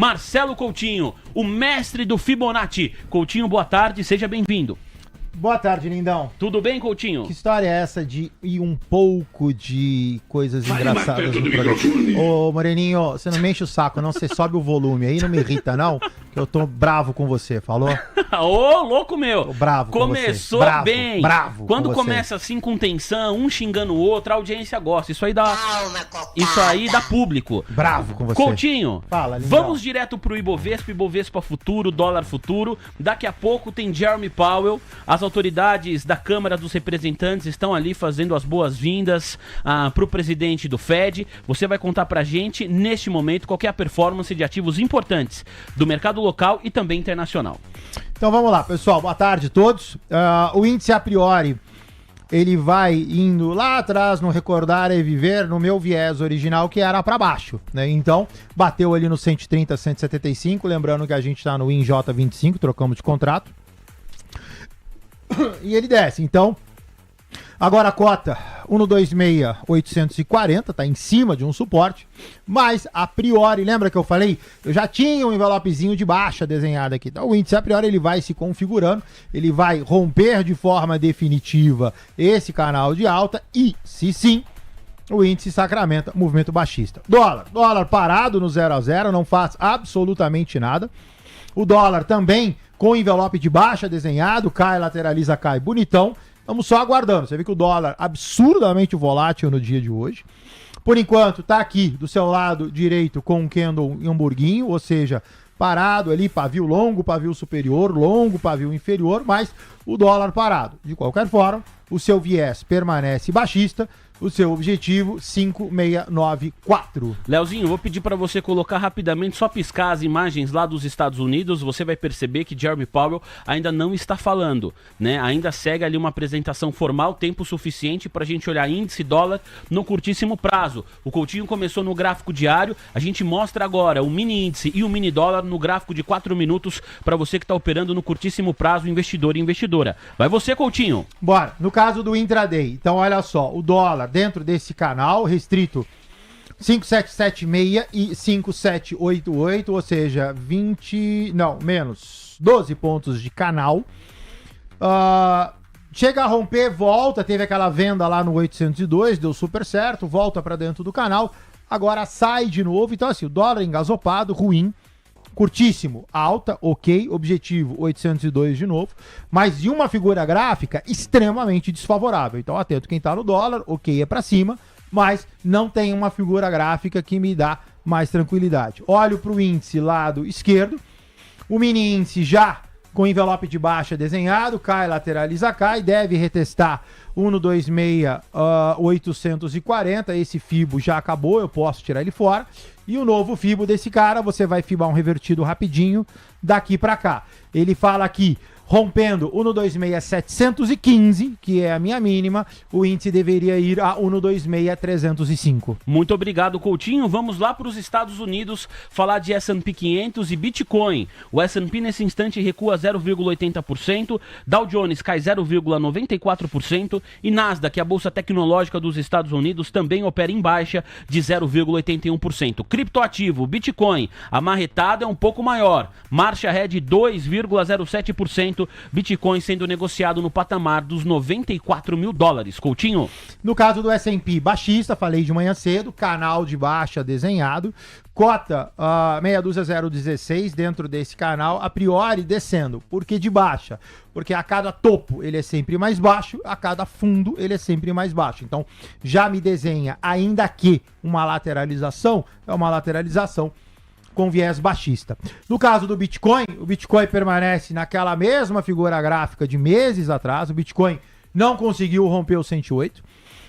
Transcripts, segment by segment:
Marcelo Coutinho, o mestre do Fibonacci. Coutinho, boa tarde, seja bem-vindo. Boa tarde, lindão. Tudo bem, Coutinho? Que história é essa de ir um pouco de coisas engraçadas no programa? Ô, Moreninho, você não me enche o saco, não. Você sobe o volume aí, não me irrita, não. Que eu tô bravo com você, falou? Ô, louco meu. Tô bravo com você. Começou Bravo, bem. bravo Quando com começa assim com tensão, um xingando o outro, a audiência gosta. Isso aí dá público. Bravo com você. Coutinho, Fala, lindão. vamos direto pro Ibovespa futuro, dólar futuro. Daqui a pouco tem Jeremy Powell. As autoridades da Câmara dos Representantes estão ali fazendo as boas-vindas pro presidente do Fed. Você vai contar pra gente, neste momento, qual que é a performance de ativos importantes do mercado local e também internacional. Então vamos lá, pessoal. Boa tarde a todos. O índice a priori, ele vai indo lá atrás no recordar e viver no meu viés original, que era para baixo, né? Então, bateu ali no 130, 175, lembrando que a gente tá no INJ25, trocamos de contrato. E ele desce. Então, agora a cota 126,840, tá em cima de um suporte, mas a priori, lembra que eu falei? Eu já tinha um envelopezinho de baixa desenhado aqui. Então o índice a priori ele vai se configurando, ele vai romper de forma definitiva esse canal de alta e, se sim, o índice sacramenta movimento baixista. Dólar parado no 0 a 0, não faz absolutamente nada. O dólar também com envelope de baixa desenhado, cai, lateraliza, cai, bonitão. Estamos só aguardando. Você vê que o dólar absurdamente volátil no dia de hoje. Por enquanto, tá aqui do seu lado direito com um candle e um hamburguinho, ou seja, parado ali, pavio longo, pavio superior, longo, pavio inferior, mas o dólar parado. De qualquer forma, o seu viés permanece baixista, o seu objetivo 5,694. Leozinho, vou pedir para você colocar rapidamente, só piscar as imagens lá dos Estados Unidos, você vai perceber que Jeremy Powell ainda não está falando, né? Ainda segue ali uma apresentação formal, tempo suficiente para a gente olhar índice dólar no curtíssimo prazo. O Coutinho começou no gráfico diário, a gente mostra agora o mini índice e o mini dólar no gráfico de 4 minutos para você que está operando no curtíssimo prazo, investidor e investidora. Vai você, Coutinho. Bora, no caso do intraday, então olha só, o dólar dentro desse canal restrito 5776 e 5788, ou seja, menos 12 pontos de canal. Chega a romper, volta, teve aquela venda lá no 802, deu super certo, volta para dentro do canal, agora sai de novo. Então assim, o dólar engasopado, ruim, curtíssimo, alta, ok, objetivo 802 de novo, mas de uma figura gráfica extremamente desfavorável. Então atento quem tá no dólar, ok, é para cima, mas não tem uma figura gráfica que me dá mais tranquilidade. Olho para o índice lado esquerdo, o mini índice já com envelope de baixa desenhado, cai, lateraliza, cai, deve retestar 126,840, esse fibo já acabou, eu posso tirar ele fora. E o novo fibo desse cara, você vai fibar um revertido rapidinho daqui para cá. Ele fala aqui, rompendo 126,715, que é a minha mínima, o índice deveria ir a 126,305. Muito obrigado, Coutinho. Vamos lá para os Estados Unidos falar de S&P 500 e Bitcoin. O S&P nesse instante recua 0,80%, Dow Jones cai 0,94% e Nasdaq, a bolsa tecnológica dos Estados Unidos, também opera em baixa de 0,81%. Criptoativo, Bitcoin, a marretada é um pouco maior, marcha ré 2,07%, Bitcoin sendo negociado no patamar dos 94 mil dólares. Coutinho? No caso do S&P, baixista, falei de manhã cedo, canal de baixa desenhado, cota 62016 dentro desse canal, a priori descendo. Por que de baixa? Porque a cada topo ele é sempre mais baixo, a cada fundo ele é sempre mais baixo. Então já me desenha, ainda que uma lateralização, é uma lateralização com viés baixista. No caso do Bitcoin, o Bitcoin permanece naquela mesma figura gráfica de meses atrás. O Bitcoin não conseguiu romper o 108.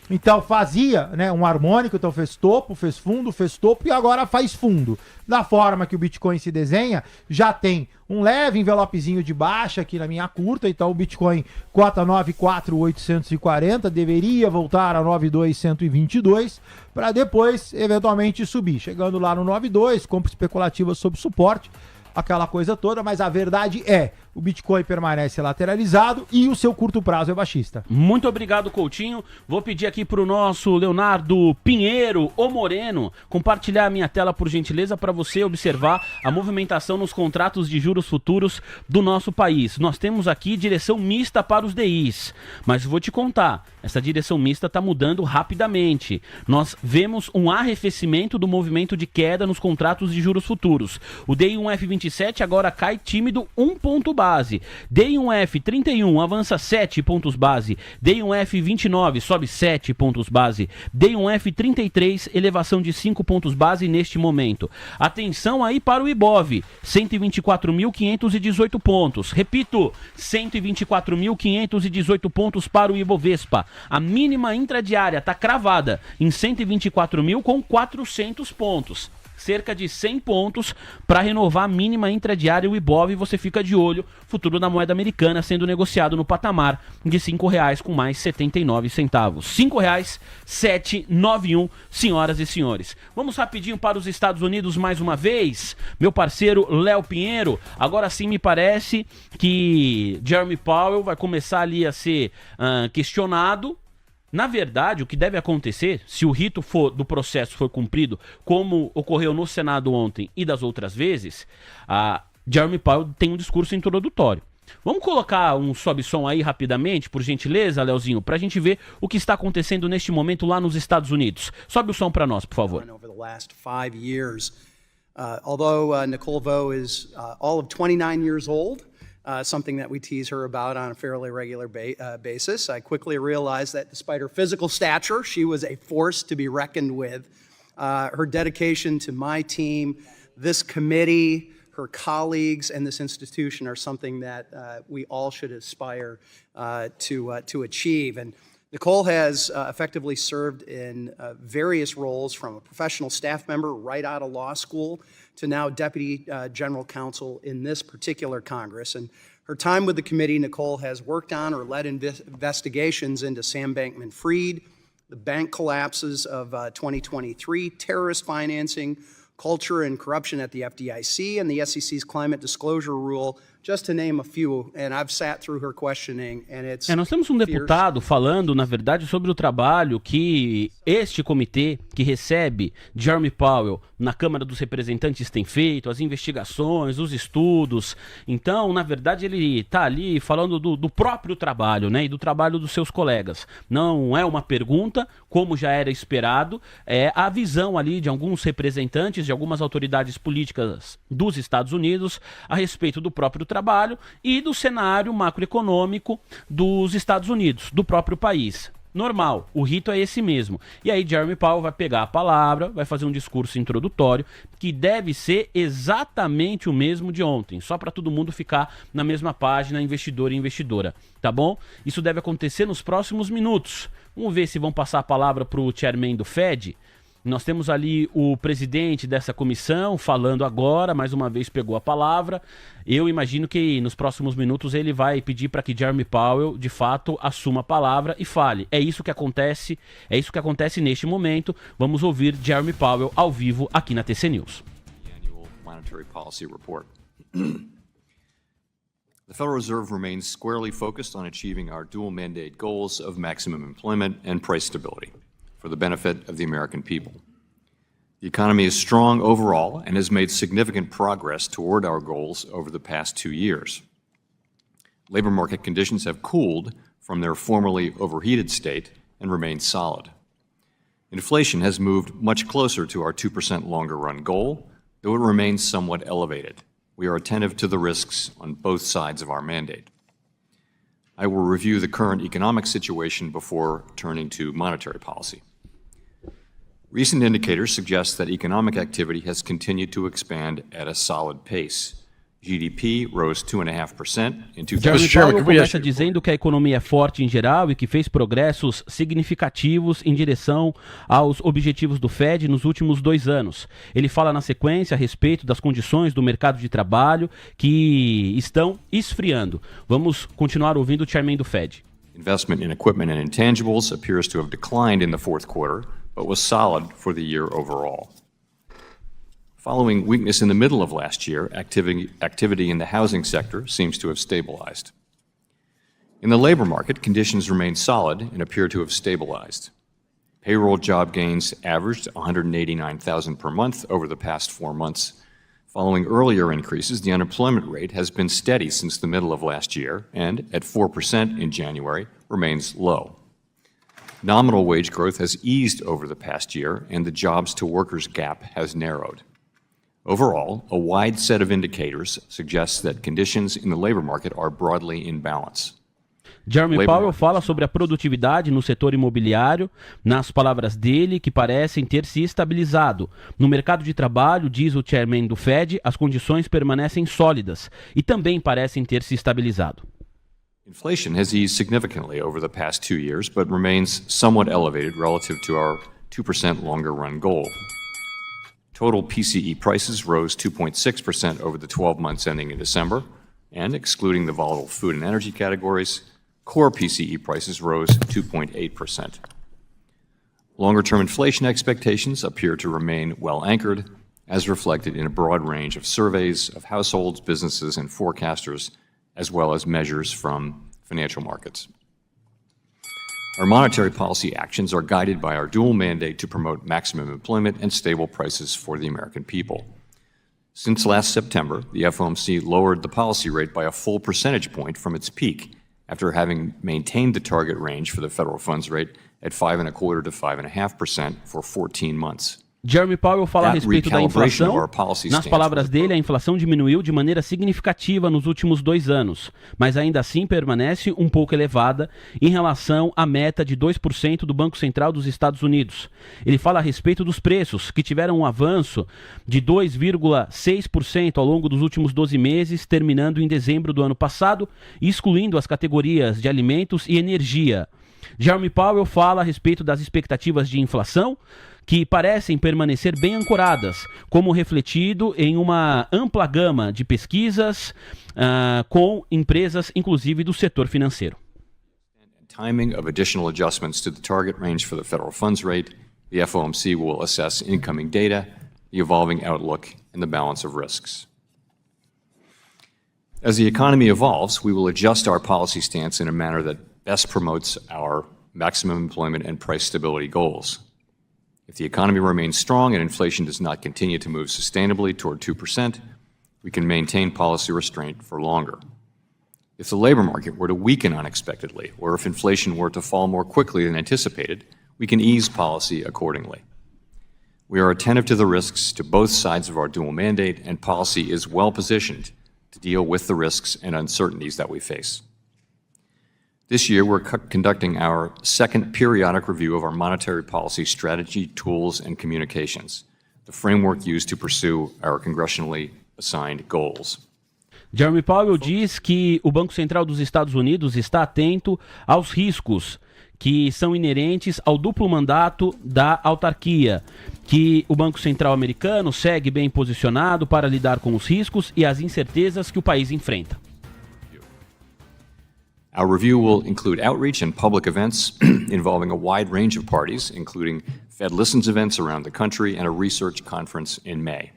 Então fazia, né, um harmônico, então fez topo, fez fundo, fez topo e agora faz fundo. Da forma que o Bitcoin se desenha, já tem um leve envelopezinho de baixa aqui na minha curta, então o Bitcoin cota 94.840, deveria voltar a 92.122 para depois eventualmente subir. Chegando lá no 92, compra especulativa sob suporte, aquela coisa toda, mas a verdade é, o Bitcoin permanece lateralizado e o seu curto prazo é baixista. Muito obrigado, Coutinho. Vou pedir aqui para o nosso Leonardo Pinheiro, o Moreno, compartilhar a minha tela, por gentileza, para você observar a movimentação nos contratos de juros futuros do nosso país. Nós temos aqui direção mista para os DIs, mas vou te contar, essa direção mista está mudando rapidamente. Nós vemos um arrefecimento do movimento de queda nos contratos de juros futuros. O DI1F27 agora cai tímido 1 ponto base. DI1F31 avança 7 pontos base. DI1F29 sobe 7 pontos base. DI1F33 elevação de 5 pontos base neste momento. Atenção aí para o Ibov, 124.518 pontos. Repito, 124.518 pontos para o Ibovespa. A mínima intradiária está cravada em 124.400 pontos. Cerca de 100 pontos para renovar a mínima intradiária. O Ibov, você fica de olho, futuro da moeda americana sendo negociado no patamar de R$5 com mais 79 centavos. R$5,791, senhoras e senhores. Vamos rapidinho para os Estados Unidos mais uma vez. Meu parceiro Léo Pinheiro, agora sim me parece que Jeremy Powell vai começar ali a ser questionado. Na verdade, o que deve acontecer, se o rito do processo for cumprido, como ocorreu no Senado ontem e das outras vezes, a Jeremy Powell tem um discurso introdutório. Vamos colocar um sobe-som aí rapidamente, por gentileza, Leozinho, para a gente ver o que está acontecendo neste momento lá nos Estados Unidos. Sobe o som para nós, por favor. Although Nicole Vo is all of 29 years old, something that we tease her about on a fairly regular basis. I quickly realized that despite her physical stature, she was a force to be reckoned with. Her dedication to my team, this committee, her colleagues, and this institution are something that we all should aspire to achieve. And Nicole has effectively served in various roles, from a professional staff member right out of law school to now Deputy General Counsel in this particular Congress. And her time with the committee, Nicole has worked on or led investigations into Sam Bankman-Fried, the bank collapses of 2023, terrorist financing, culture and corruption at the FDIC, and the SEC's climate disclosure rule, just to name a few. And I've sat through her questioning, and it's nós temos um deputado falando, na verdade, sobre o trabalho que este comitê, que recebe Jeremy Powell na Câmara dos Representantes, tem feito, as investigações, os estudos. Então, na verdade, ele está ali falando do próprio trabalho, né, e do trabalho dos seus colegas. Não é uma pergunta, como já era esperado, é a visão ali de alguns representantes, de algumas autoridades políticas dos Estados Unidos a respeito do próprio trabalho e do cenário macroeconômico dos Estados Unidos, do próprio país. Normal, o rito é esse mesmo. E aí Jeremy Powell vai pegar a palavra, vai fazer um discurso introdutório que deve ser exatamente o mesmo de ontem, só para todo mundo ficar na mesma página, investidor e investidora, tá bom? Isso deve acontecer nos próximos minutos. Vamos ver se vão passar a palavra para o chairman do Fed. Nós temos ali o presidente dessa comissão falando agora, mais uma vez pegou a palavra. Eu imagino que nos próximos minutos ele vai pedir para que Jeremy Powell, de fato, assuma a palavra e fale. É isso que acontece neste momento. Vamos ouvir Jeremy Powell ao vivo aqui na TC News. Annual Monetary Policy Report. The Federal Reserve remains squarely focused on achieving our dual mandate goals of maximum employment and price stability for the benefit of the American people. The economy is strong overall and has made significant progress toward our goals over the past 2 years. Labor market conditions have cooled from their formerly overheated state and remain solid. Inflation has moved much closer to our 2% longer run goal, though it remains somewhat elevated. We are attentive to the risks on both sides of our mandate. I will review the current economic situation before turning to monetary policy. Recent indicators suggest that economic activity has continued to expand at a solid pace. GDP rose 2.5% in 2000. Jeremy Powell começa dizendo que a economia é forte em geral e que fez progressos significativos em direção aos objetivos do Fed nos últimos 2 anos. Ele fala na sequência a respeito das condições do mercado de trabalho que estão esfriando. Vamos continuar ouvindo o chairman do Fed. Investment in equipment and intangibles appears to have declined in the fourth quarter, but was solid for the year overall. Following weakness in the middle of last year, activity in the housing sector seems to have stabilized. In the labor market, conditions remain solid and appear to have stabilized. Payroll job gains averaged 189,000 per month over the past 4 months. Following earlier increases, the unemployment rate has been steady since the middle of last year and, at 4% in January, remains low. Nominal wage growth has eased over the past year, and the jobs-to-workers gap has narrowed. Overall, a wide set of indicators suggests that conditions in the labor market are broadly in balance. Jeremy Powell fala sobre a produtividade no setor imobiliário, nas palavras dele, que parecem ter se estabilizado. No mercado de trabalho, diz o chairman do Fed, as condições permanecem sólidas e também parecem ter se estabilizado. Inflation has eased significantly over the past 2 years, but remains somewhat elevated relative to our 2% longer-run goal. Total PCE prices rose 2.6% over the 12 months ending in December, and excluding the volatile food and energy categories, core PCE prices rose 2.8%. Longer-term inflation expectations appear to remain well anchored, as reflected in a broad range of surveys of households, businesses, and forecasters, as well as measures from financial markets. Our monetary policy actions are guided by our dual mandate to promote maximum employment and stable prices for the American people. Since last September, the FOMC lowered the policy rate by a full percentage point from its peak, after having maintained the target range for the federal funds rate at 5.25% to 5.5% for 14 months. Jeremy Powell fala a respeito da inflação. Nas palavras dele, a inflação diminuiu de maneira significativa nos últimos 2 anos, mas ainda assim permanece um pouco elevada em relação à meta de 2% do Banco Central dos Estados Unidos. Ele fala a respeito dos preços, que tiveram um avanço de 2,6% ao longo dos últimos 12 meses, terminando em dezembro do ano passado, excluindo as categorias de alimentos e energia. Jeremy Powell fala a respeito das expectativas de inflação, que parecem permanecer bem ancoradas, como refletido em uma ampla gama de pesquisas com empresas, inclusive do setor financeiro. Timing of additional adjustments to the target range for the federal funds rate, the FOMC will assess incoming data, the evolving outlook, and the balance of risks. As the economy evolves, we will adjust our policy stance in a manner that best promotes our maximum employment and price stability goals. If the economy remains strong and inflation does not continue to move sustainably toward 2%, we can maintain policy restraint for longer. If the labor market were to weaken unexpectedly, or if inflation were to fall more quickly than anticipated, we can ease policy accordingly. We are attentive to the risks to both sides of our dual mandate, and policy is well positioned to deal with the risks and uncertainties that we face. This year, we're conducting our second periodic review of our monetary policy strategy, tools, and communications, the framework used to pursue our congressionally assigned goals. Jeremy Powell diz que o Banco Central dos Estados Unidos está atento aos riscos que são inerentes ao duplo mandato da autarquia, que o Banco Central americano segue bem posicionado para lidar com os riscos e as incertezas que o país enfrenta. Our review will include outreach and public events involving a wide range of parties, including Fed Listens events around the country and a research conference in May.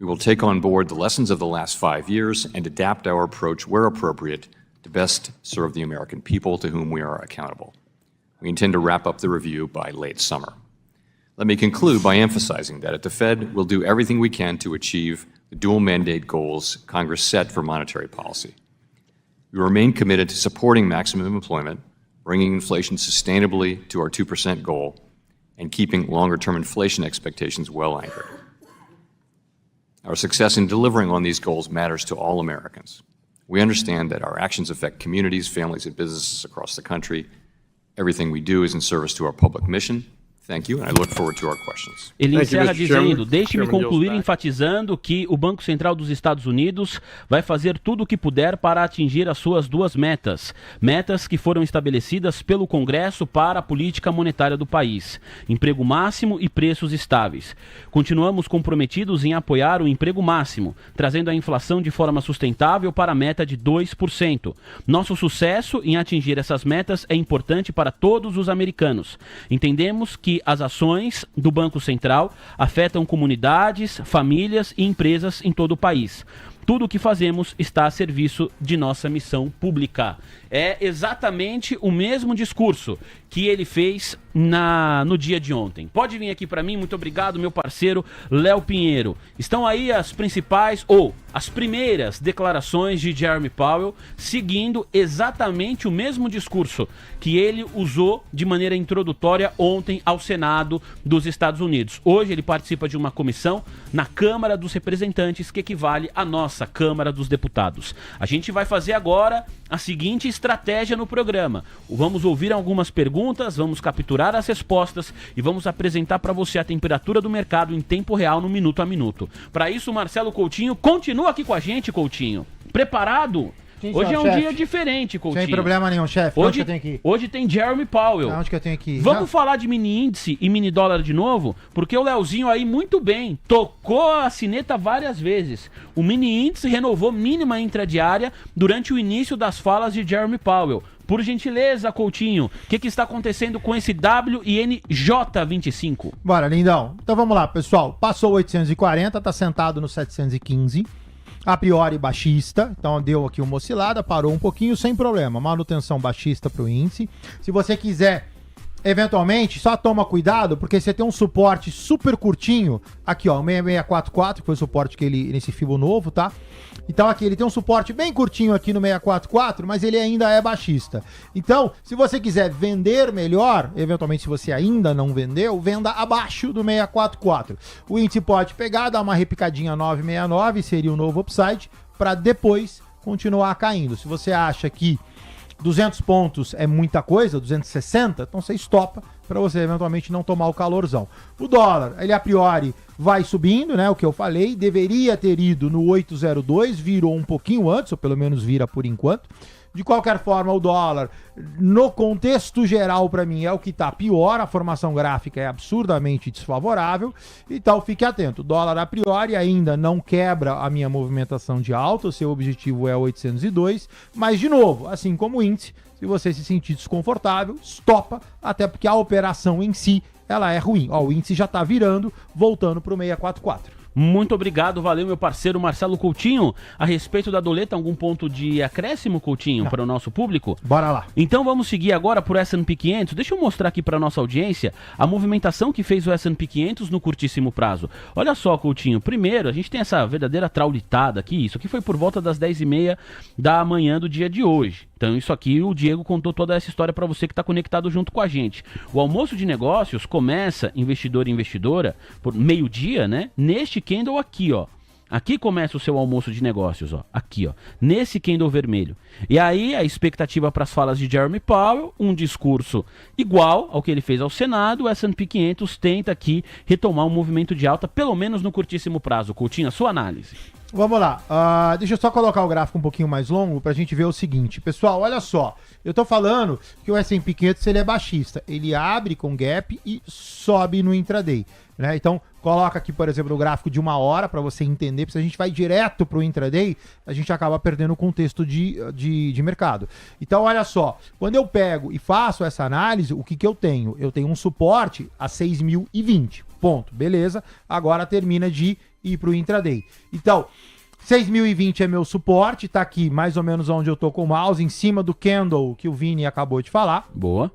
We will take on board the lessons of the last 5 years and adapt our approach where appropriate to best serve the American people to whom we are accountable. We intend to wrap up the review by late summer. Let me conclude by emphasizing that at the Fed, we'll do everything we can to achieve the dual mandate goals Congress set for monetary policy. We remain committed to supporting maximum employment, bringing inflation sustainably to our 2% goal, and keeping longer-term inflation expectations well anchored. Our success in delivering on these goals matters to all Americans. We understand that our actions affect communities, families, and businesses across the country. Everything we do is in service to our public mission. Thank you, and I look forward to our questions. Ele encerra dizendo, deixe-me concluir enfatizando que o Banco Central dos Estados Unidos vai fazer tudo o que puder para atingir as suas 2 metas. Metas que foram estabelecidas pelo Congresso para a política monetária do país. Emprego máximo e preços estáveis. Continuamos comprometidos em apoiar o emprego máximo, trazendo a inflação de forma sustentável para a meta de 2%. Nosso sucesso em atingir essas metas é importante para todos os americanos. Entendemos que que as ações do Banco Central afetam comunidades, famílias e empresas em todo o país. Tudo o que fazemos está a serviço de nossa missão pública. É exatamente o mesmo discurso que ele fez no dia de ontem. Pode vir aqui para mim, muito obrigado, meu parceiro Léo Pinheiro. Estão aí as principais, ou as primeiras declarações de Jeremy Powell, seguindo exatamente o mesmo discurso que ele usou de maneira introdutória ontem ao Senado dos Estados Unidos. Hoje ele participa de uma comissão na Câmara dos Representantes, que equivale à nossa Câmara dos Deputados. A gente vai fazer agora a seguinte estratégia no programa. Vamos ouvir algumas perguntas, vamos capturar as respostas e vamos apresentar para você a temperatura do mercado em tempo real, no minuto a minuto. Para isso, o Marcelo Coutinho continua aqui com a gente, Coutinho. Preparado? Sim, Hoje é um chefe. dia diferente, Coutinho. Sem problema nenhum, chefe. Onde Hoje, que eu tenho que ir? hoje tem Jeremy Powell. Onde que eu tenho que ir? Vamos falar de mini índice e mini dólar de novo? Porque o Leozinho aí muito bem, tocou a sineta várias vezes. O mini índice renovou mínima intradiária durante o início das falas de Jeremy Powell. Por gentileza, Coutinho, o que está acontecendo com esse WINJ25? Bora, lindão. Então vamos lá, pessoal. Passou 840, tá sentado no 715. A priori baixista, então deu aqui uma oscilada, parou um pouquinho sem problema. Manutenção baixista para o índice. Se você quiser, eventualmente, só toma cuidado, porque você tem um suporte super curtinho. Aqui, ó, o 6644, que foi o suporte que ele, nesse FIBO novo, tá? Então aqui ele tem um suporte bem curtinho aqui no 644, mas ele ainda é baixista. Então, se você quiser vender melhor, eventualmente se você ainda não vendeu, venda abaixo do 644. O índice pode pegar, dar uma repicadinha 969, seria o novo upside, para depois continuar caindo. Se você acha que 200 pontos é muita coisa, 260, então você estopa para você eventualmente não tomar o calorzão. O dólar, ele a priori vai subindo, né? O que eu falei, deveria ter ido no 802, virou um pouquinho antes, ou pelo menos vira por enquanto. De qualquer forma, o dólar, no contexto geral, para mim, é o que está pior. A formação gráfica é absurdamente desfavorável. Então, fique atento. O dólar, a priori, ainda não quebra a minha movimentação de alta. O seu objetivo é 802. Mas, de novo, assim como o índice, se você se sentir desconfortável, estopa. Até porque a operação em si, ela é ruim. Ó, o índice já está virando, voltando para o 644. Muito obrigado, valeu meu parceiro Marcelo Coutinho. A respeito da doleta, algum ponto de acréscimo, Coutinho, para o nosso público? Bora lá. Então vamos seguir agora por S&P 500. Deixa eu mostrar aqui para nossa audiência a movimentação que fez o S&P 500 no curtíssimo prazo. Olha só, Coutinho, primeiro a gente tem essa verdadeira traulitada aqui. Isso aqui foi por volta das 10h30 da manhã do dia de hoje. Então isso aqui o Diego contou toda essa história para você que está conectado junto com a gente. O almoço de negócios começa, investidor e investidora, por meio-dia, né? Neste candle aqui, ó. Aqui começa o seu almoço de negócios, ó. Aqui, ó. Nesse candle vermelho. E aí a expectativa para as falas de Jeremy Powell, um discurso igual ao que ele fez ao Senado. O S&P 500 tenta aqui retomar um movimento de alta, pelo menos no curtíssimo prazo. Coutinho, a sua análise. Vamos lá, deixa eu só colocar o gráfico um pouquinho mais longo pra gente ver o seguinte. Pessoal, olha só, eu tô falando que o S&P 500 ele é baixista, ele abre com gap e sobe no intraday, né? Então, coloca aqui, por exemplo, o gráfico de 1 hora pra você entender, porque se a gente vai direto pro intraday, a gente acaba perdendo o contexto de mercado. Então, olha só, quando eu pego e faço essa análise, o que que eu tenho? Eu tenho um suporte a 6.020, ponto, beleza? Agora termina de ir para o intraday. Então, 6.020 é meu suporte, tá aqui mais ou menos onde eu tô com o mouse, em cima do candle que o Vini acabou de falar. Boa.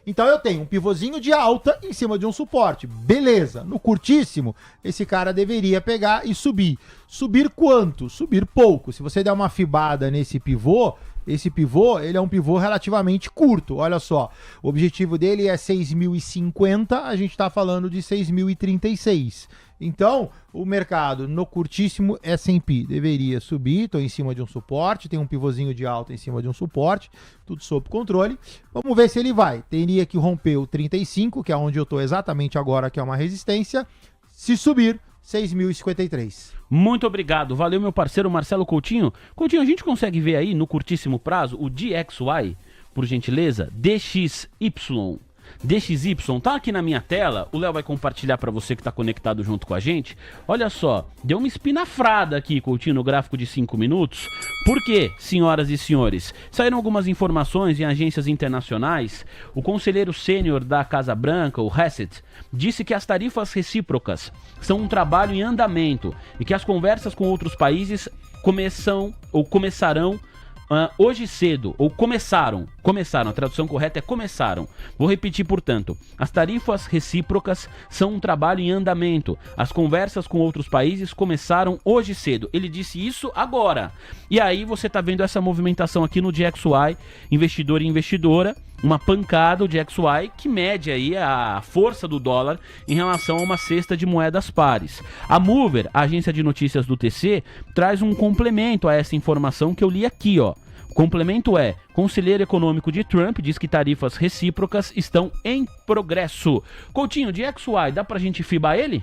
Então eu tenho um pivôzinho de alta em cima de um suporte. Beleza. No curtíssimo, esse cara deveria pegar e subir. Subir quanto? Subir pouco. Se você der uma fibada nesse pivô, esse pivô, ele é um pivô relativamente curto. Olha só, o objetivo dele é 6.050, a gente está falando de 6.036. Então, o mercado no curtíssimo S&P deveria subir, estou em cima de um suporte, tem um pivôzinho de alta em cima de um suporte, tudo sob controle. Vamos ver se ele vai. Teria que romper o 35, que é onde eu estou exatamente agora, que é uma resistência. Se subir, 6.053. Muito obrigado, valeu meu parceiro Marcelo Coutinho. Coutinho, a gente consegue ver aí no curtíssimo prazo o DXY, por gentileza, DXY. DXY, tá aqui na minha tela, o Léo vai compartilhar para você que tá conectado junto com a gente. Olha só, deu uma espinafrada aqui, Coutinho, no gráfico de 5 minutos. Por quê, senhoras e senhores? Saíram algumas informações em agências internacionais. O conselheiro sênior da Casa Branca, o Hassett, disse que as tarifas recíprocas são um trabalho em andamento e que as conversas com outros países começarão hoje cedo, ou começaram, a tradução correta é começaram. Vou repetir, portanto, as tarifas recíprocas são um trabalho em andamento. As conversas com outros países começaram hoje cedo. Ele disse isso agora. E aí você está vendo essa movimentação aqui no DXY, investidor e investidora, uma pancada, o DXY, que mede aí a força do dólar em relação a uma cesta de moedas pares. A Mover, a agência de notícias do TC, traz um complemento a essa informação que eu li aqui, ó. O complemento é: conselheiro econômico de Trump diz que tarifas recíprocas estão em progresso. Coutinho, DXY, dá pra gente fibar ele?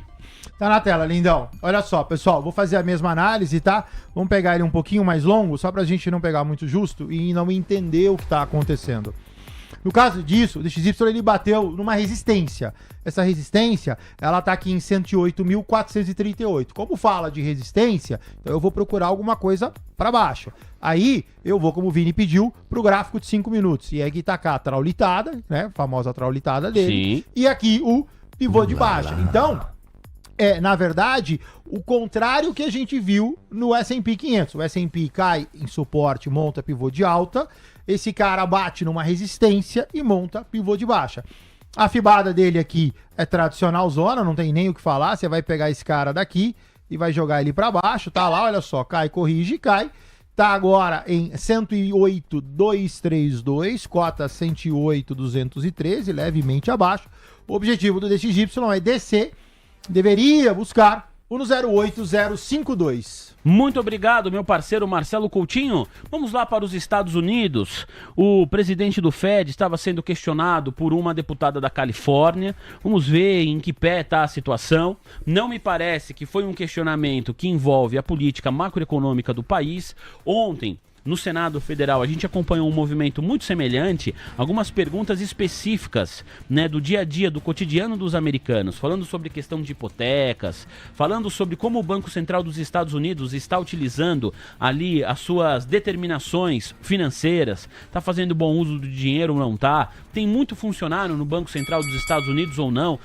Tá na tela, lindão. Olha só, pessoal, vou fazer a mesma análise, tá? Vamos pegar ele um pouquinho mais longo, só pra gente não pegar muito justo e não entender o que tá acontecendo. No caso disso, o DXY ele bateu numa resistência. Essa resistência, ela tá aqui em 108.438. Como fala de resistência, então eu vou procurar alguma coisa para baixo. Aí eu vou, como o Vini pediu, pro gráfico de 5 minutos. E aqui tá cá a traulitada, né? A famosa traulitada dele. Sim. E aqui o pivô de baixa. Então, na verdade, o contrário que a gente viu no S&P 500. O S&P cai em suporte, monta pivô de alta. Esse cara bate numa resistência e monta pivô de baixa. A fibada dele aqui é tradicional zona, não tem nem o que falar. Você vai pegar esse cara daqui e vai jogar ele para baixo. Tá lá, olha só, cai, corrige, cai. Tá agora em 108.232, cota 108.213, levemente abaixo. O objetivo do DXY é descer, deveria buscar o no 08052. Muito obrigado, meu parceiro Marcelo Coutinho. Vamos lá para os Estados Unidos. O presidente do Fed estava sendo questionado por uma deputada da Califórnia. Vamos ver em que pé está a situação. Não me parece que foi um questionamento que envolve a política macroeconômica do país. Ontem, no Senado Federal, a gente acompanhou um movimento muito semelhante, algumas perguntas específicas, né, do dia a dia, do cotidiano dos americanos, falando sobre questão de hipotecas, falando sobre como o Banco Central dos Estados Unidos está utilizando ali as suas determinações financeiras, está fazendo bom uso do dinheiro ou não está, tem muito funcionário no Banco Central dos Estados Unidos ou não.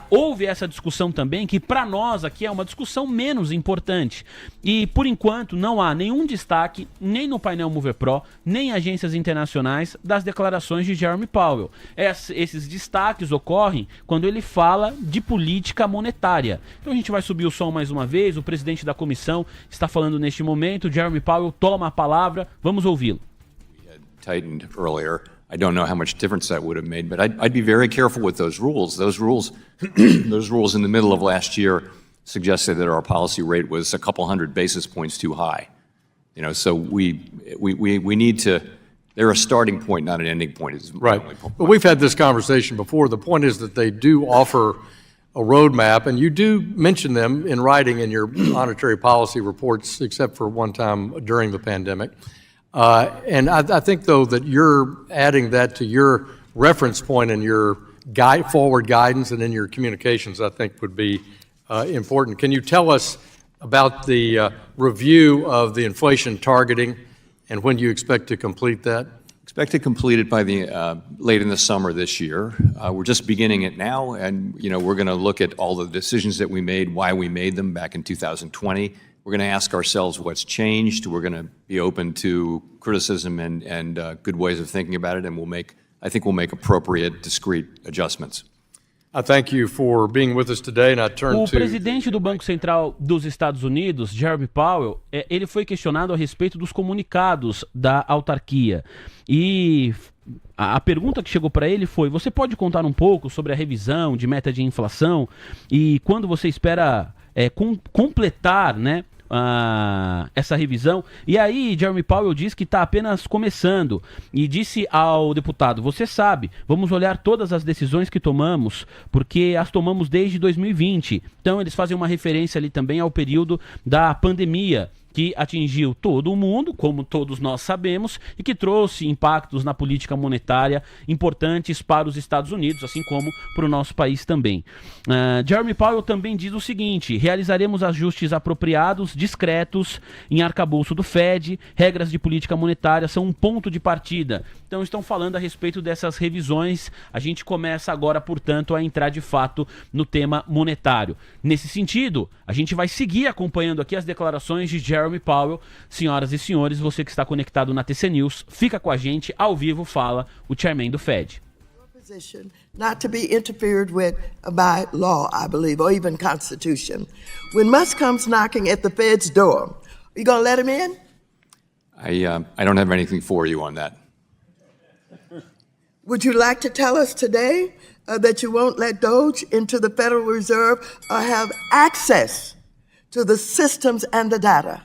Houve essa discussão também, que para nós aqui é uma discussão menos importante. E por enquanto não há nenhum destaque, nem no painel Mover Pro, nem agências internacionais, das declarações de Jeremy Powell. Esses destaques ocorrem quando ele fala de política monetária. Então a gente vai subir o som mais uma vez, o presidente da comissão está falando neste momento, Jeremy Powell toma a palavra, vamos ouvi-lo. Tightened earlier. I don't know how much difference that would have made, but I'd be very careful with those rules. Those rules in the middle of last year suggested that our policy rate was a couple hundred basis points too high. You know, so we need to. They're a starting point, not an ending point. Right. But we've had this conversation before. The point is that they do offer a roadmap, and you do mention them in writing in your monetary policy reports, except for one time during the pandemic. And I think, though, that you're adding that to your reference point and your forward guidance and in your communications, I think would be important. Can you tell us about the review of the inflation targeting and when you expect to complete that? Expect to complete it by the late in the summer this year. We're just beginning it now, and we're going to look at all the decisions that we made, why we made them back in 2020. We're going to ask ourselves what's changed. We're going to be open to criticism and good ways of thinking about it, and I think we'll make appropriate, discrete adjustments. I thank you for being with us today, and I turn to... O presidente do Banco Central dos Estados Unidos, Jeremy Powell, ele foi questionado a respeito dos comunicados da autarquia. E a pergunta que chegou para ele foi: você pode contar um pouco sobre a revisão de meta de inflação e quando você espera completar, né, essa revisão? E aí Jeremy Powell diz que está apenas começando e disse ao deputado: você sabe, vamos olhar todas as decisões que tomamos, porque as tomamos desde 2020. Então eles fazem uma referência ali também ao período da pandemia, que atingiu todo o mundo, como todos nós sabemos, e que trouxe impactos na política monetária importantes para os Estados Unidos, assim como para o nosso país também. Jeremy Powell também diz o seguinte: realizaremos ajustes apropriados, discretos, em arcabouço do Fed, regras de política monetária são um ponto de partida. Então estão falando a respeito dessas revisões, a gente começa agora, portanto, a entrar de fato no tema monetário. Nesse sentido, a gente vai seguir acompanhando aqui as declarações de Jeremy Powell. Senhoras e senhores, você que está conectado na TC News, fica com a gente, ao vivo fala o chairman do Fed. Not to be interfered with by law, I believe, or even Constitution. When Musk comes knocking at the Fed's door, are you going to let him in? I don't have anything for you on that. Would you like to tell us today that you won't let Doge into the Federal Reserve or have access to the systems and the data?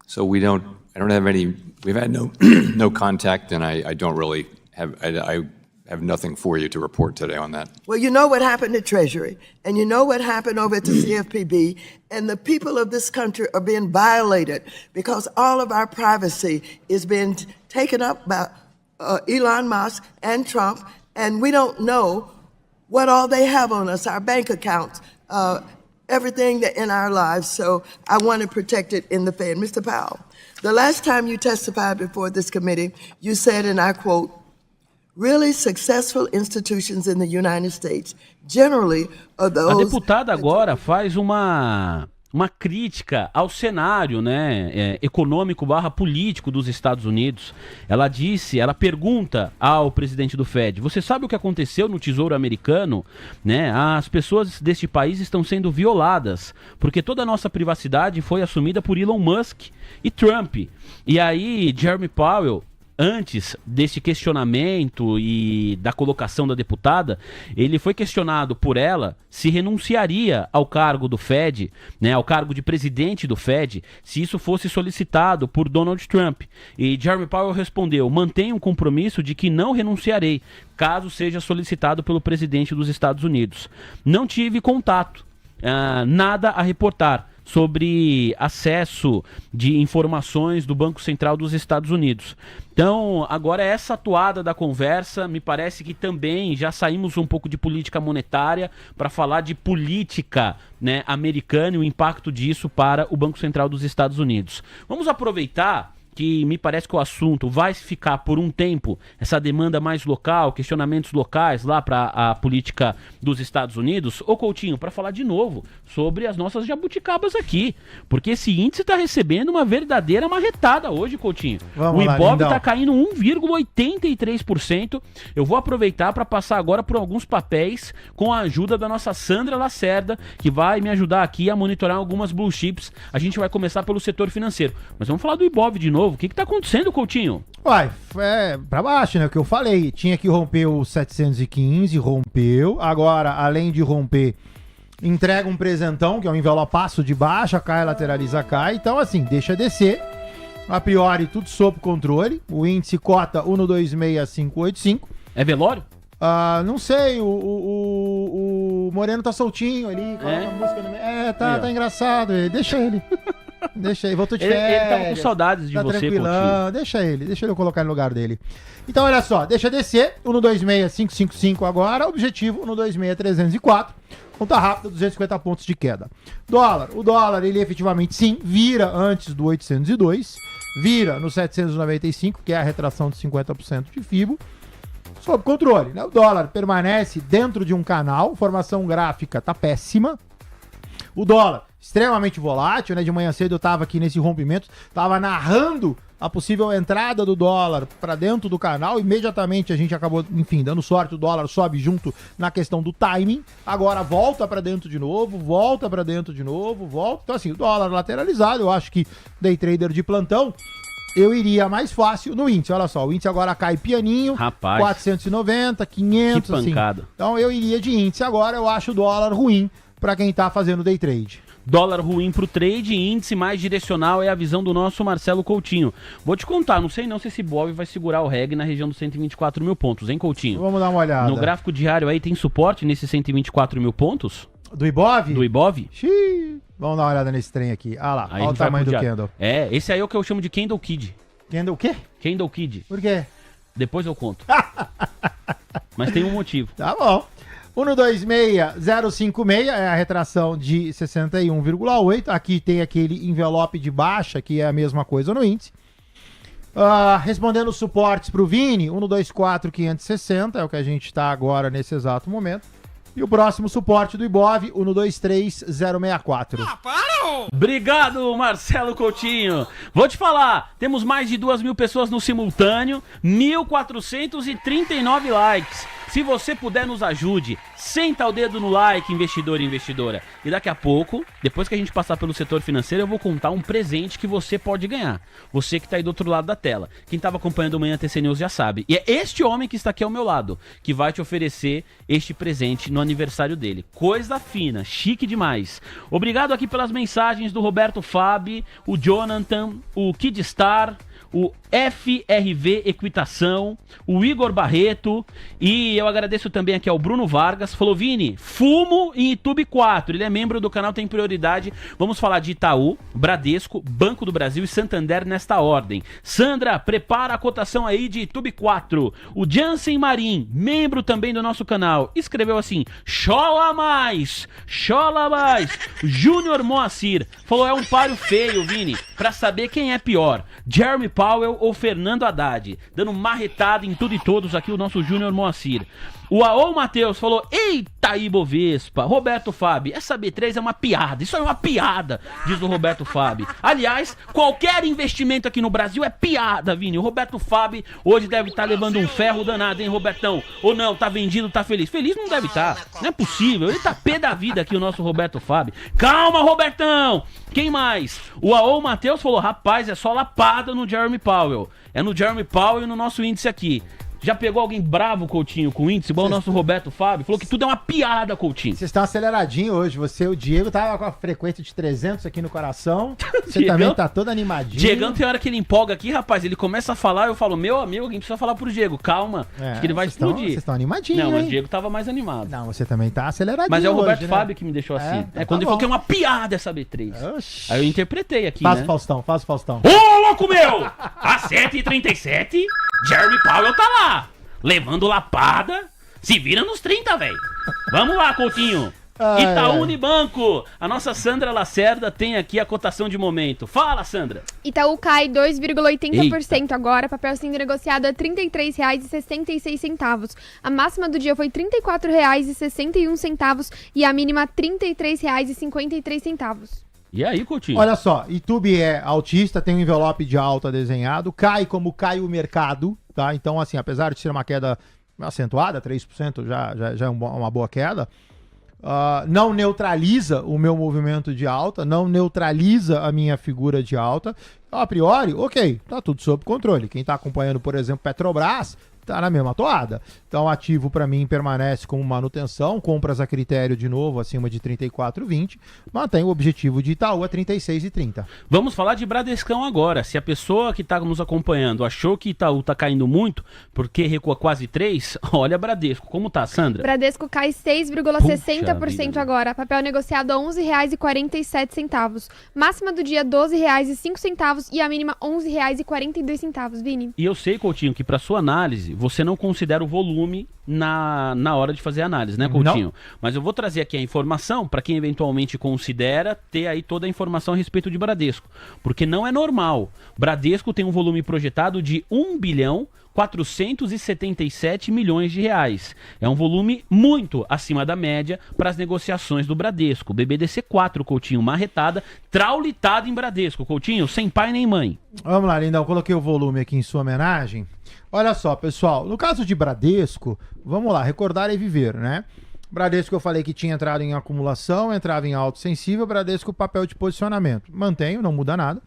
So I don't have any, we've had no contact, and I don't really have, I have nothing for you to report today on that. Well, you know what happened at Treasury, and you know what happened over at the CFPB, and the people of this country are being violated because all of our privacy is being taken up by Elon Musk and Trump, and we don't know what all they have on us, our bank accounts, everything that in our lives. So I want to protect it in the Fed. Mr. Powell, the last time you testified before this committee, you said, and I quote, really successful institutions in the United States generally are those. A deputada agora faz uma crítica ao cenário, né, econômico / político dos Estados Unidos. Ela pergunta ao presidente do Fed: você sabe o que aconteceu no Tesouro Americano? Né? As pessoas deste país estão sendo violadas, porque toda a nossa privacidade foi assumida por Elon Musk e Trump. E aí, Jeremy Powell, antes desse questionamento e da colocação da deputada, ele foi questionado por ela se renunciaria ao cargo do Fed, né, ao cargo de presidente do Fed, se isso fosse solicitado por Donald Trump. E Jeremy Powell respondeu: mantenho um compromisso de que não renunciarei, caso seja solicitado pelo presidente dos Estados Unidos. Não tive contato, nada a reportar sobre acesso de informações do Banco Central dos Estados Unidos. Então, agora essa atuada da conversa, me parece que também já saímos um pouco de política monetária para falar de política, né, americana e o impacto disso para o Banco Central dos Estados Unidos. Vamos aproveitar que me parece que o assunto vai ficar por um tempo, essa demanda mais local, questionamentos locais lá para a política dos Estados Unidos, ô Coutinho, para falar de novo sobre as nossas jabuticabas aqui, porque esse índice está recebendo uma verdadeira marretada hoje, Coutinho. Vamos o lá, Ibov lindão. está caindo 1,83%. Eu vou aproveitar para passar agora por alguns papéis com a ajuda da nossa Sandra Lacerda, que vai me ajudar aqui a monitorar algumas blue chips. A gente vai começar pelo setor financeiro, mas vamos falar do Ibov de novo. O que tá acontecendo, Coutinho? Uai, é pra baixo, né? O que eu falei. Tinha que romper o 715, rompeu. Agora, além de romper, entrega um presentão, que é um envelopaço de baixa, cai, lateraliza, cai. Então, assim, deixa descer. A priori, tudo sob controle. O índice cota 1,26585. É velório? Não sei, o Moreno tá soltinho ali, coloca a música no meio. Tá engraçado. Deixa ele. Deixa ele, voltou de férias. Ele tava com saudades de você, tranquilão. Deixa ele eu colocar no lugar dele. Então, olha só, deixa descer, 1,26555 agora, objetivo 1,26304, conta rápida, 250 pontos de queda. O dólar, ele efetivamente sim, vira antes do 802, vira no 795, que é a retração de 50% de FIBO, sob controle, né? O dólar permanece dentro de um canal, formação gráfica tá péssima, o dólar extremamente volátil, né? De manhã cedo eu tava aqui nesse rompimento, tava narrando a possível entrada do dólar para dentro do canal, imediatamente a gente acabou, enfim, dando sorte, o dólar sobe junto na questão do timing, agora volta para dentro de novo, volta. Então assim, o dólar lateralizado, eu acho que day trader de plantão, eu iria mais fácil no índice. Olha só, o índice agora cai pianinho, rapaz, 490, 500, que pancada. assim. Então eu iria de índice. Agora eu acho o dólar ruim para quem tá fazendo day trade. Dólar ruim pro trade, índice mais direcional é a visão do nosso Marcelo Coutinho. Vou te contar, não sei não se esse Ibov vai segurar o reg na região dos 124 mil pontos, hein, Coutinho? Vamos dar uma olhada. No gráfico diário aí tem suporte nesses 124 mil pontos? Do Ibov? Do Ibov? Xiii, Vamos dar uma olhada nesse trem aqui. Ah lá, Aí olha a o gente vai tamanho pro do dia- Kendall. É, esse aí é o que eu chamo de Kendall Kid. Kendall o quê? Kendall Kid. Por quê? Depois eu conto. Mas tem um motivo. Tá bom. 126056 é a retração de 61,8. Aqui tem aquele envelope de baixa, que é a mesma coisa no índice. Respondendo os suportes para o Vini, 124560 é o que a gente está agora nesse exato momento. E o próximo suporte do Ibov, 123064. Obrigado, Marcelo Coutinho. Vou te falar, temos mais de 2.000 pessoas no simultâneo, 1.439 likes. Se você puder, nos ajude. Senta o dedo no like, investidor e investidora. E daqui a pouco, depois que a gente passar pelo setor financeiro, eu vou contar um presente que você pode ganhar. Você que está aí do outro lado da tela. Quem estava acompanhando o Manhã TC News já sabe. E é este homem que está aqui ao meu lado que vai te oferecer este presente no aniversário dele. Coisa fina, chique demais. Obrigado aqui pelas mensagens do Roberto Fabi, o Jonathan, o Kidstar, o FRV Equitação, o Igor Barreto, e eu agradeço também aqui ao Bruno Vargas. Falou: Vini, fumo em YouTube 4. Ele é membro do canal, tem prioridade. Vamos falar de Itaú, Bradesco, Banco do Brasil e Santander nesta ordem. Sandra, prepara a cotação aí de YouTube 4. O Jansen Marim, membro também do nosso canal, escreveu assim: chola mais, chola mais. Júnior Moacir falou: é um páreo feio, Vini, pra saber quem é pior, Jeremy Powell ou Fernando Haddad. Dando marretada em tudo e todos aqui o nosso Júnior Moacir. O Aô Matheus falou: eita Ibovespa. Roberto Fabi, essa B3 é uma piada. Isso é uma piada, diz o Roberto Fabi. Aliás, qualquer investimento aqui no Brasil é piada, Vini. O Roberto Fabi hoje deve estar levando um ferro danado, hein, Robertão? Ou não, tá vendido, tá feliz. Feliz não deve estar. Não é possível. Ele tá pé da vida aqui, o nosso Roberto Fabi. Calma, Robertão. Quem mais? O Aô Matheus falou: rapaz, é só lapada no Jeremy Powell. É no Jeremy Powell e no nosso índice aqui. Já pegou alguém bravo, Coutinho, com o índice, igual o nosso Roberto Fábio? Falou que tudo é uma piada, Coutinho. Vocês estão aceleradinhos hoje. Você, o Diego, tava com a frequência de 300 aqui no coração. Você Diegão? também tá todo animadinho. Diegão tem hora que ele empolga aqui, rapaz, ele começa a falar, eu falo: meu amigo, alguém precisa falar pro Diego, calma, acho que ele vai explodir. Vocês estão animadinhos, Não, mas hein? o Diego tava mais animado. Não, você também tá aceleradinho. Mas é o Roberto hoje, né? Fábio que me deixou assim. então Quando tá ele falou bom. que é uma piada essa B3. Oxi. Aí eu interpretei aqui, Faz né? o Faustão, faz o Faustão. Ô, louco meu! Às 7h37, Jeremy Powell tá lá, levando lapada, se vira nos 30, velho. Vamos lá, Coutinho. Ai, Itaú ai. Unibanco. A nossa Sandra Lacerda tem aqui a cotação de momento. Fala, Sandra. Itaú cai 2,80% agora, papel sendo negociado a R$ 33,66. A máxima do dia foi R$ 34,61 e a mínima R$ 33,53. E aí, Coutinho? Olha só, YouTube é altista, tem um envelope de alta desenhado, cai como cai o mercado, tá? Então, assim, apesar de ser uma queda acentuada, 3% já é uma boa queda, não neutraliza o meu movimento de alta, não neutraliza a minha figura de alta. Então, a priori, ok, tá tudo sob controle. Quem tá acompanhando, por exemplo, Petrobras, tá na mesma toada. Então, ativo para mim permanece como manutenção, compras a critério de novo acima de 34,20, mantém o objetivo de Itaú a 36,30. Vamos falar de Bradescão agora. Se a pessoa que está nos acompanhando achou que Itaú tá caindo muito, porque recua quase 3, olha Bradesco. Como tá, Sandra? Bradesco cai Puxa 6,60% vida. agora, papel negociado a R$ 11,47. Máxima do dia R$ 12,05 e a mínima R$ 11,42, Vini. E eu sei, Coutinho, que para sua análise, você não considera o volume na hora de fazer a análise, né, Coutinho? Não. Mas eu vou trazer aqui a informação para quem eventualmente considera ter aí toda a informação a respeito de Bradesco. Porque não é normal. Bradesco tem um volume projetado de 1,477 bilhões de reais. É um volume muito acima da média para as negociações do Bradesco. BBDC 4, Coutinho, marretada, traulitada em Bradesco. Coutinho, sem pai nem mãe. Vamos lá, Lindão, coloquei o volume aqui em sua homenagem. Olha só, pessoal, no caso de Bradesco, vamos lá, recordar e viver, né? Bradesco eu falei que tinha entrado em acumulação, entrava em alto sensível, Bradesco papel de posicionamento. Mantenho, não muda nada.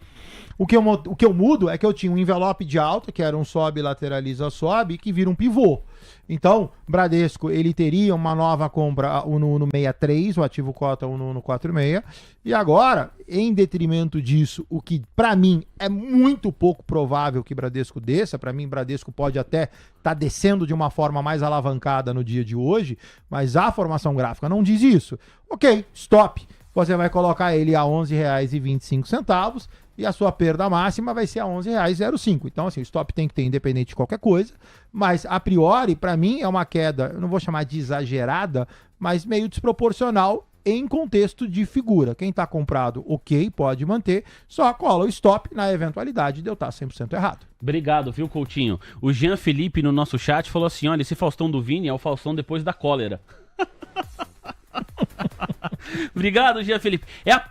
O que eu mudo é que eu tinha um envelope de alta, que era um sobe, lateraliza, sobe, que vira um pivô. Então, Bradesco, ele teria uma nova compra no 63, o ativo cota no 46. E agora, em detrimento disso, o que para mim é muito pouco provável que Bradesco desça, para mim Bradesco pode até estar descendo de uma forma mais alavancada no dia de hoje, mas a formação gráfica não diz isso. Ok, stop. você vai colocar ele a R$ 11,25 e a sua perda máxima vai ser a R$ 11,05. Então, assim, o stop tem que ter independente de qualquer coisa, mas a priori, para mim, é uma queda, eu não vou chamar de exagerada, mas meio desproporcional em contexto de figura. Quem está comprado, ok, pode manter, só cola o stop na eventualidade de eu estar 100% errado. Obrigado, viu, Coutinho? O Jean Felipe no nosso chat falou assim, olha, esse Faustão do Vini é o Faustão depois da cólera. Obrigado, Jean Felipe. É a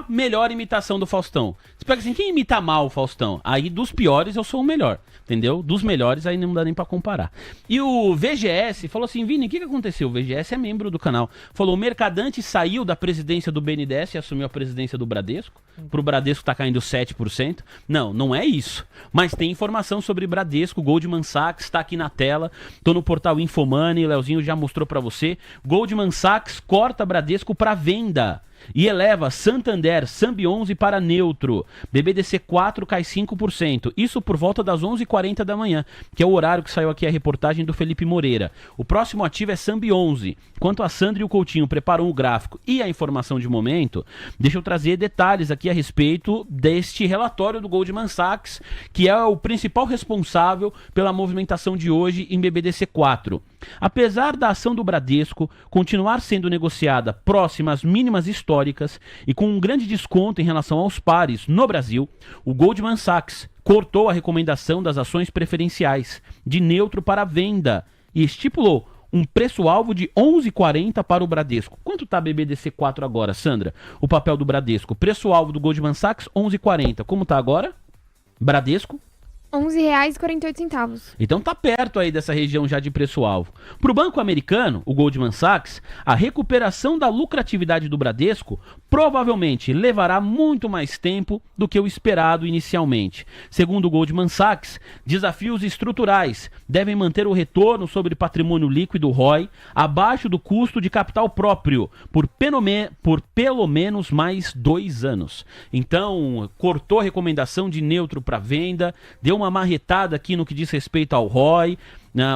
melhor imitação do Faustão. Você pega assim, quem imita mal o Faustão? Aí dos piores eu sou o melhor, entendeu? Dos melhores aí não dá nem pra comparar. E o VGS falou assim, Vini, o que aconteceu? O VGS é membro do canal. Falou, o Mercadante saiu da presidência do BNDES e assumiu a presidência do Bradesco. Pro Bradesco tá caindo 7%. Não, não é isso. Mas tem informação sobre Bradesco, Goldman Sachs, tá aqui na tela. Tô no portal Infomoney, o Leozinho já mostrou pra você. Goldman Sachs corta Bradesco para venda e eleva Santander, Sambi11 para neutro. BBDC4 cai 5%. Isso por volta das 11h40 da manhã, que é o horário que saiu aqui a reportagem do Felipe Moreira. O próximo ativo é Sambi11. Enquanto a Sandra e o Coutinho preparam o gráfico e a informação de momento, deixa eu trazer detalhes aqui a respeito deste relatório do Goldman Sachs, que é o principal responsável pela movimentação de hoje em BBDC4. Apesar da ação do Bradesco continuar sendo negociada próxima às mínimas históricas e com um grande desconto em relação aos pares no Brasil, o Goldman Sachs cortou a recomendação das ações preferenciais de neutro para venda e estipulou um preço-alvo de 11,40 para o Bradesco. Quanto está a BBDC4 agora, Sandra? O papel do Bradesco. Preço-alvo do Goldman Sachs, 11,40. Como está agora? Bradesco? R$ 11,48. Então tá perto aí dessa região já de preço-alvo. Para o banco americano, o Goldman Sachs, a recuperação da lucratividade do Bradesco provavelmente levará muito mais tempo do que o esperado inicialmente. Segundo o Goldman Sachs, desafios estruturais devem manter o retorno sobre patrimônio líquido ROI abaixo do custo de capital próprio por pelo menos mais 2 anos. Então, cortou a recomendação de neutro para venda, deu uma marretada aqui no que diz respeito ao ROI,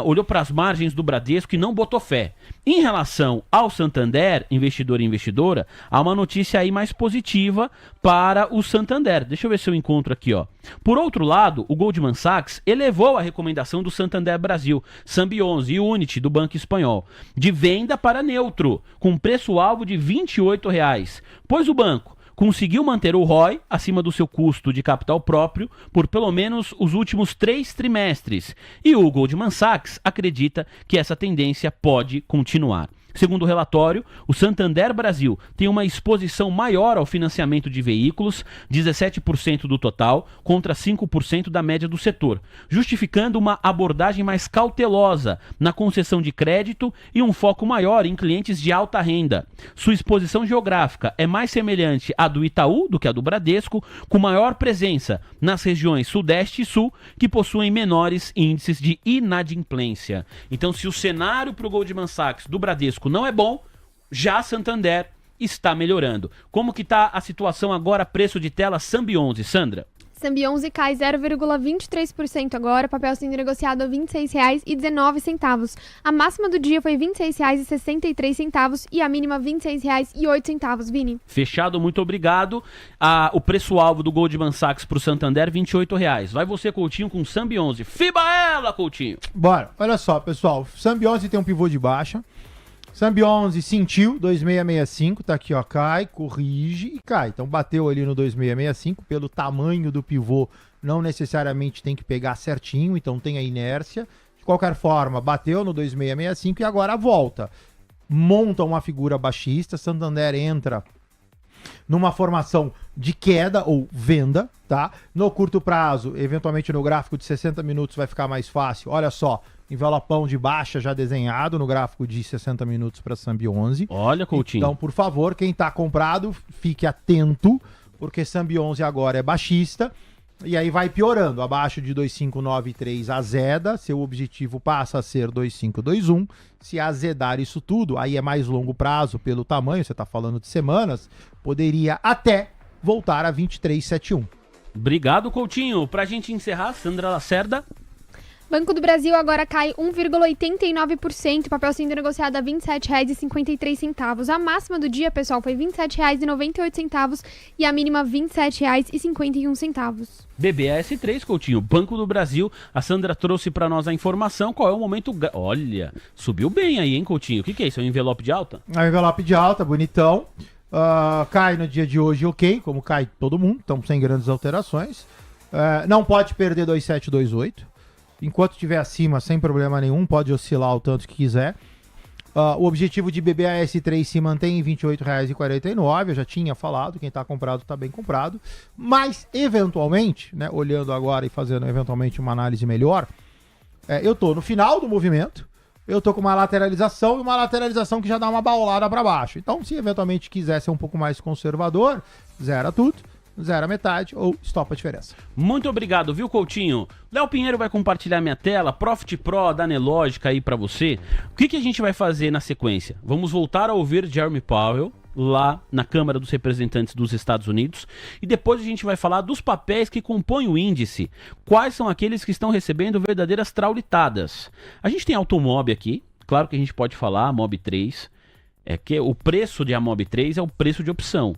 olhou para as margens do Bradesco e não botou fé. Em relação ao Santander, investidor e investidora, há uma notícia aí mais positiva para o Santander. Deixa eu ver se eu encontro aqui, ó. Por outro lado, o Goldman Sachs elevou a recomendação do Santander Brasil, Sambi11 e Unity do Banco Espanhol, de venda para neutro, com preço-alvo de R$ 28,00, pois o banco conseguiu manter o ROI acima do seu custo de capital próprio por pelo menos os últimos 3 trimestres. E o Goldman Sachs acredita que essa tendência pode continuar. Segundo o relatório, o Santander Brasil tem uma exposição maior ao financiamento de veículos, 17% do total, contra 5% da média do setor, justificando uma abordagem mais cautelosa na concessão de crédito e um foco maior em clientes de alta renda. Sua exposição geográfica é mais semelhante à do Itaú do que à do Bradesco, com maior presença nas regiões Sudeste e Sul, que possuem menores índices de inadimplência. Então, se o cenário para o Goldman Sachs do Bradesco não é bom, já Santander está melhorando. Como que está a situação agora, preço de tela Sambi11, Sandra? Sambi11 cai 0,23% agora, papel sendo negociado a R$ 26,19. A máxima do dia foi R$ 26,63 e a mínima R$ 26,08, Vini. Fechado, muito obrigado. O preço-alvo do Goldman Sachs para o Santander, R$ 28,00. Vai você, Coutinho, com Sambi11. Fiba ela, Coutinho! Bora, olha só, pessoal. Sambi11 tem um pivô de baixa. Sambi11 sentiu, 2665, tá aqui, ó, cai, corrige e cai. Então bateu ali no 2665, pelo tamanho do pivô, não necessariamente tem que pegar certinho, então tem a inércia. De qualquer forma, bateu no 2665 e agora volta. Monta uma figura baixista, Santander entra numa formação de queda ou venda, tá? No curto prazo, eventualmente no gráfico de 60 minutos vai ficar mais fácil. Olha só, envelopão de baixa já desenhado no gráfico de 60 minutos para Sambi11. Olha, Coutinho. Então, por favor, quem está comprado, fique atento, porque Sambi11 agora é baixista. E aí vai piorando, abaixo de 2,593 azeda, seu objetivo passa a ser 2,521. Se azedar isso tudo, aí é mais longo prazo pelo tamanho, você está falando de semanas, poderia até voltar a 23,71. Obrigado, Coutinho. Pra gente encerrar, Sandra Lacerda. Banco do Brasil agora cai 1,89%, papel sendo negociado a R$ 27,53. A máxima do dia, pessoal, foi R$ 27,98 e a mínima R$ 27,51. BBAS3, Coutinho, Banco do Brasil. A Sandra trouxe para nós a informação. Qual é o momento... Olha, subiu bem aí, hein, Coutinho? O que é isso? É um envelope de alta? É um envelope de alta, bonitão. Cai no dia de hoje, ok, como cai todo mundo, estamos sem grandes alterações. Não pode perder 2,728. Enquanto estiver acima, sem problema nenhum, pode oscilar o tanto que quiser. O objetivo de BBAS3 se mantém em R$ 28,49. Eu já tinha falado, quem está comprado está bem comprado. Mas, eventualmente, né, olhando agora e fazendo eventualmente uma análise melhor, eu estou no final do movimento. Eu tô com uma lateralização e uma lateralização que já dá uma baulada para baixo. Então, se eventualmente quiser ser um pouco mais conservador, zera tudo, zera metade ou estopa a diferença. Muito obrigado, viu, Coutinho? Léo Pinheiro vai compartilhar minha tela, Profit Pro da Nelogica aí para você. O que a gente vai fazer na sequência? Vamos voltar a ouvir Jeremy Powell lá na Câmara dos Representantes dos Estados Unidos e depois a gente vai falar dos papéis que compõem o índice. Quais são aqueles que estão recebendo verdadeiras traulitadas? A gente tem Automob aqui, claro que a gente pode falar, a Mob 3, que o preço de Amob 3 é o preço de opção.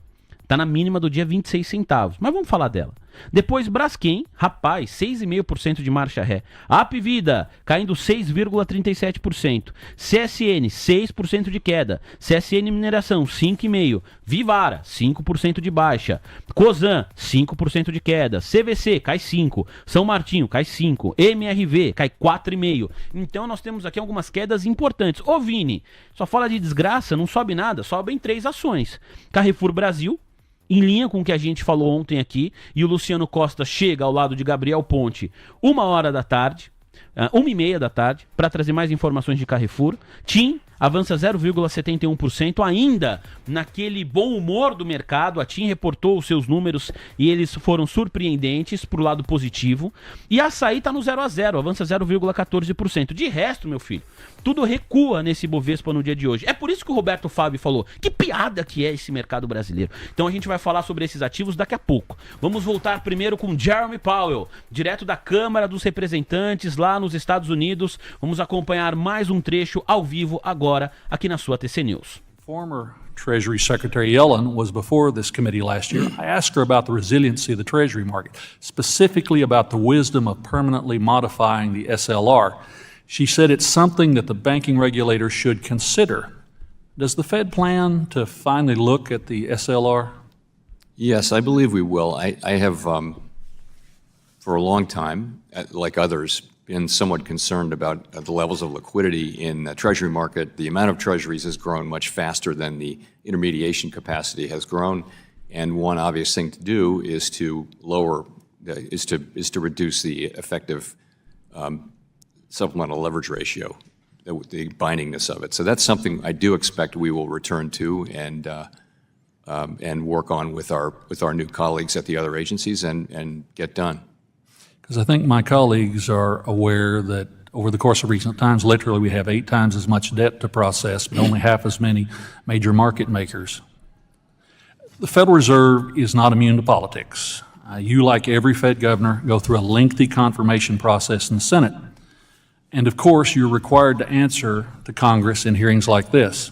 Tá na mínima do dia 26 centavos, mas vamos falar dela. Depois Braskem, rapaz, 6,5% de marcha ré. Apvida, caindo 6,37%. CSN, 6% de queda. CSN Mineração, 5,5%. Vivara, 5% de baixa. Cosan, 5% de queda. CVC, cai 5%. São Martinho, cai 5%. MRV, cai 4,5%. Então nós temos aqui algumas quedas importantes. Ô Vini, só fala de desgraça, não sobe nada, sobem 3 ações. Carrefour Brasil, em linha com o que a gente falou ontem aqui, e o Luciano Costa chega ao lado de Gabriel Ponte 1h da tarde, 1h30 da tarde, para trazer mais informações de Carrefour. TIM avança 0,71%, ainda naquele bom humor do mercado. A TIM reportou os seus números e eles foram surpreendentes para o lado positivo. E a Açaí está no 0,0, avança 0,14%. De resto, meu filho, tudo recua nesse Bovespa no dia de hoje. É por isso que o Roberto Fábio falou, que piada que é esse mercado brasileiro. Então a gente vai falar sobre esses ativos daqui a pouco. Vamos voltar primeiro com Jeremy Powell, direto da Câmara dos Representantes lá nos Estados Unidos. Vamos acompanhar mais um trecho ao vivo agora aqui na sua TC News. Former Treasury Secretary Yellen was before this committee last year. I asked her about the resiliency of the Treasury market, specifically about the wisdom of permanently modifying the SLR. She said it's something that the banking regulator should consider. Does the Fed plan to finally look at the SLR? Yes, I believe we will. I have, for a long time, like others, been somewhat concerned about the levels of liquidity in the Treasury market. The amount of Treasuries has grown much faster than the intermediation capacity has grown, and one obvious thing to do is to reduce the effective supplemental leverage ratio, the bindingness of it. So that's something I do expect we will return to and work on with our new colleagues at the other agencies and get done. Because I think my colleagues are aware that over the course of recent times, literally we have 8 times as much debt to process, but only half as many major market makers. The Federal Reserve is not immune to politics. You, like every Fed governor, go through a lengthy confirmation process in the Senate. And of course, you're required to answer to Congress in hearings like this.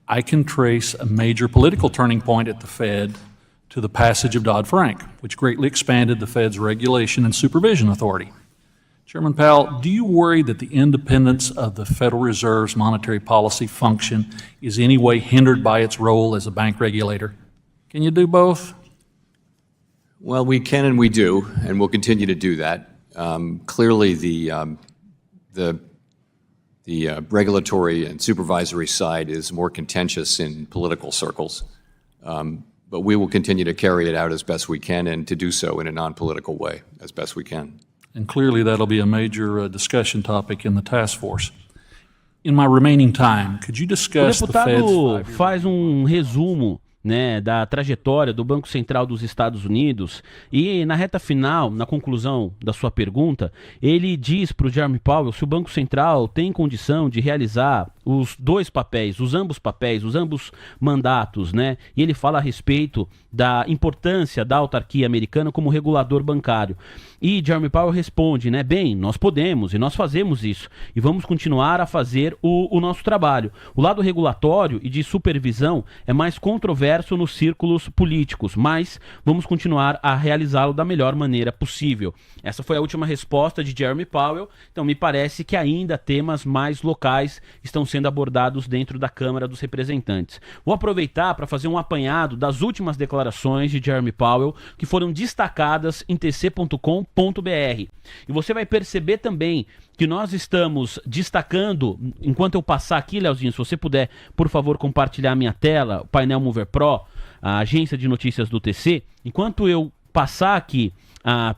I can trace a major political turning point at the Fed to the passage of Dodd-Frank, which greatly expanded the Fed's regulation and supervision authority. Chairman Powell, do you worry that the independence of the Federal Reserve's monetary policy function is in any way hindered by its role as a bank regulator? Can you do both? Well, we can and we do, and we'll continue to do that. Clearly, the regulatory and supervisory side is more contentious in political circles. But we will continue to carry it out as best we can and to do so in a non-political way as best we can. And clearly that'll be a major discussion topic in the task force. In my remaining time, could you discuss the Fed's deputado faz resumo, né, da trajetória do Banco Central dos Estados Unidos e na reta final, na conclusão da sua pergunta, ele diz para o Jeremy Powell se o Banco Central tem condição de realizar os dois papéis, os ambos mandatos, né? E ele fala a respeito da importância da autarquia americana como regulador bancário. E Jeremy Powell responde, né? Bem, nós podemos e nós fazemos isso e vamos continuar a fazer o nosso trabalho. O lado regulatório e de supervisão é mais controverso nos círculos políticos, mas vamos continuar a realizá-lo da melhor maneira possível. Essa foi a última resposta de Jeremy Powell. Então me parece que ainda temas mais locais estão sendo abordados dentro da Câmara dos Representantes. Vou aproveitar para fazer um apanhado das últimas declarações de Jeremy Powell que foram destacadas em tc.com.br. E você vai perceber também que nós estamos destacando, enquanto eu passar aqui, Leozinho, se você puder, por favor, compartilhar a minha tela, o painel Mover Pro, a agência de notícias do TC, enquanto eu passar aqui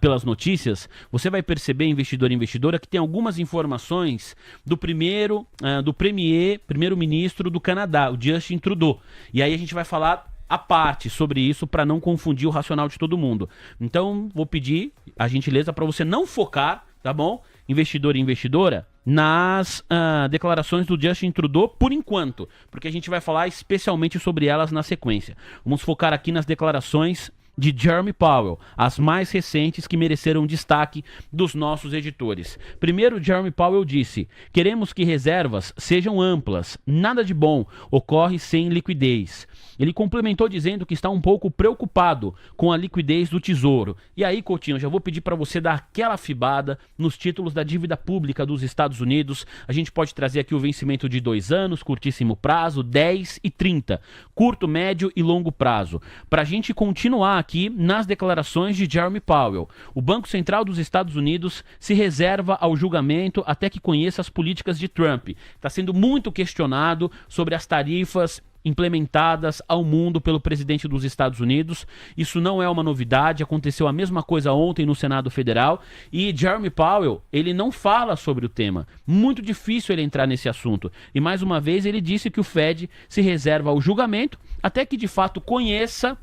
pelas notícias, você vai perceber, investidor e investidora, que tem algumas informações do primeiro-ministro do Canadá, o Justin Trudeau. E aí a gente vai falar à parte sobre isso para não confundir o racional de todo mundo. Então, vou pedir a gentileza para você não focar, tá bom, investidor e investidora, nas declarações do Justin Trudeau por enquanto, porque a gente vai falar especialmente sobre elas na sequência. Vamos focar aqui nas declarações de Jeremy Powell, as mais recentes que mereceram destaque dos nossos editores. Primeiro, Jeremy Powell disse: queremos que reservas sejam amplas, nada de bom ocorre sem liquidez. Ele complementou dizendo que está um pouco preocupado com a liquidez do Tesouro. E aí, Coutinho, eu já vou pedir para você dar aquela afibada nos títulos da dívida pública dos Estados Unidos. A gente pode trazer aqui o vencimento de 2 anos, curtíssimo prazo, 10 e 30, curto, médio e longo prazo. Para a gente continuar aqui nas declarações de Jeremy Powell. O Banco Central dos Estados Unidos se reserva ao julgamento até que conheça as políticas de Trump. Está sendo muito questionado sobre as tarifas implementadas ao mundo pelo presidente dos Estados Unidos. Isso não é uma novidade, aconteceu a mesma coisa ontem no Senado Federal e Jeremy Powell, ele não fala sobre o tema. Muito difícil ele entrar nesse assunto. E mais uma vez ele disse que o Fed se reserva ao julgamento até que de fato conheça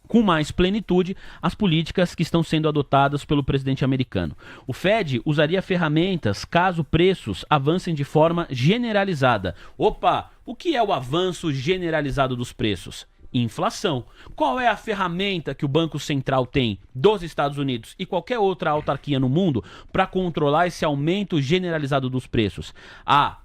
com mais plenitude as políticas que estão sendo adotadas pelo presidente americano. O Fed usaria ferramentas caso preços avancem de forma generalizada. Opa, o que é o avanço generalizado dos preços? Inflação. Qual é a ferramenta que o Banco Central tem dos Estados Unidos e qualquer outra autarquia no mundo para controlar esse aumento generalizado dos preços?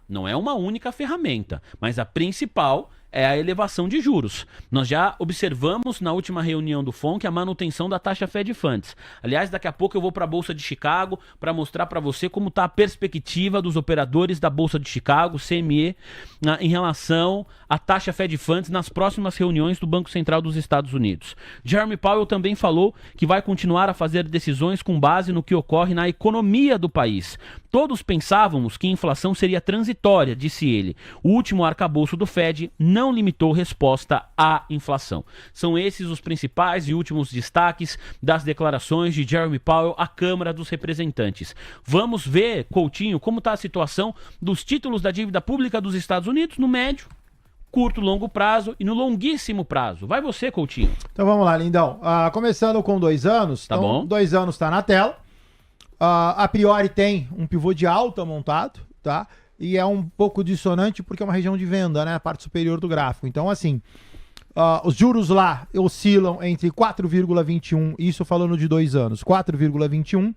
Não é uma única ferramenta, mas a principal é a elevação de juros. Nós já observamos na última reunião do FONC a manutenção da taxa Fed Funds. Aliás, daqui a pouco eu vou para a Bolsa de Chicago para mostrar para você como está a perspectiva dos operadores da Bolsa de Chicago, CME, em relação à taxa Fed Funds nas próximas reuniões do Banco Central dos Estados Unidos. Jeremy Powell também falou que vai continuar a fazer decisões com base no que ocorre na economia do país. Todos pensávamos que a inflação seria transitória, disse ele. O último arcabouço do Fed não limitou resposta à inflação. São esses os principais e últimos destaques das declarações de Jeremy Powell à Câmara dos Representantes. Vamos ver, Coutinho, como está a situação dos títulos da dívida pública dos Estados Unidos no médio, curto, longo prazo e no longuíssimo prazo. Vai você, Coutinho. Então vamos lá, lindão. Começando com 2 anos. Tá bom. 2 anos está na tela. A priori tem um pivô de alta montado, tá? E é um pouco dissonante porque é uma região de venda, né? A parte superior do gráfico. Então, assim, os juros lá oscilam entre 4,21%, isso falando de 2 anos, 4,21%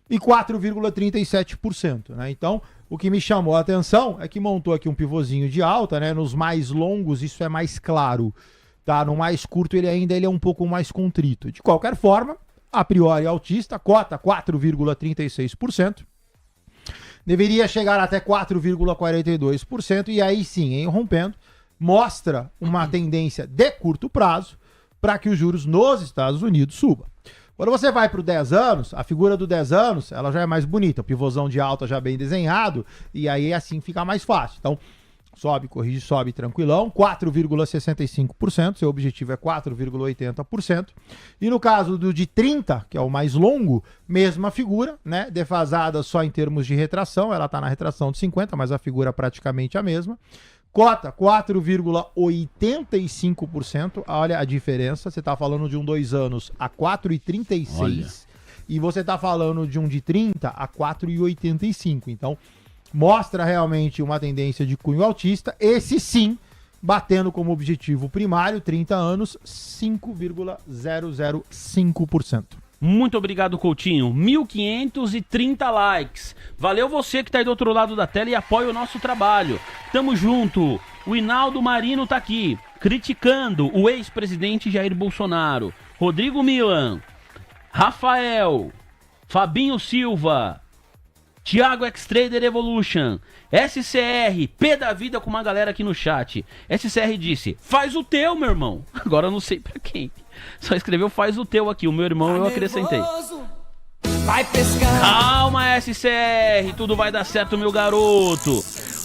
e 4,37%, né? Então, o que me chamou a atenção é que montou aqui um pivôzinho de alta, né? Nos mais longos isso é mais claro, tá? No mais curto ele é um pouco mais contrito. De qualquer forma, a priori altista, cota 4,36%. Deveria chegar até 4,42% e aí sim, rompendo, mostra uma tendência de curto prazo para que os juros nos Estados Unidos subam. Quando você vai para o 10 anos, a figura do 10 anos ela já é mais bonita, o pivôzão de alta já bem desenhado e aí assim fica mais fácil. Então, sobe, corrige, sobe tranquilão, 4,65%, seu objetivo é 4,80%. E no caso do de 30, que é o mais longo, mesma figura, né? Defasada só em termos de retração, ela está na retração de 50, mas a figura é praticamente a mesma. Cota 4,85%, olha a diferença, você está falando de um 2 anos a 4,36 e você está falando de um de 30 a 4,85, então mostra realmente uma tendência de cunho altista. Esse sim, batendo como objetivo primário, 30 anos, 5,005%. Muito obrigado, Coutinho. 1.530 likes. Valeu você que tá aí do outro lado da tela e apoia o nosso trabalho. Tamo junto. O Hinaldo Marino tá aqui, criticando o ex-presidente Jair Bolsonaro. Rodrigo Milan, Rafael, Fabinho Silva, Thiago X-Trader Evolution, SCR, P da vida com uma galera aqui no chat. SCR disse, faz o teu, meu irmão. Agora eu não sei pra quem. Só escreveu faz o teu aqui, o meu irmão eu acrescentei. Vai pescar. Calma, SCR, tudo vai dar certo, meu garoto.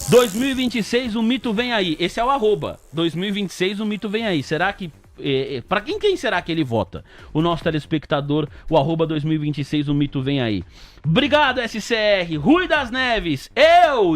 2026 o mito vem aí. Esse é o @. 2026 o mito vem aí. Será que... pra quem será que ele vota? O nosso telespectador, o @2026 o mito vem aí. Obrigado, SCR. Rui das Neves.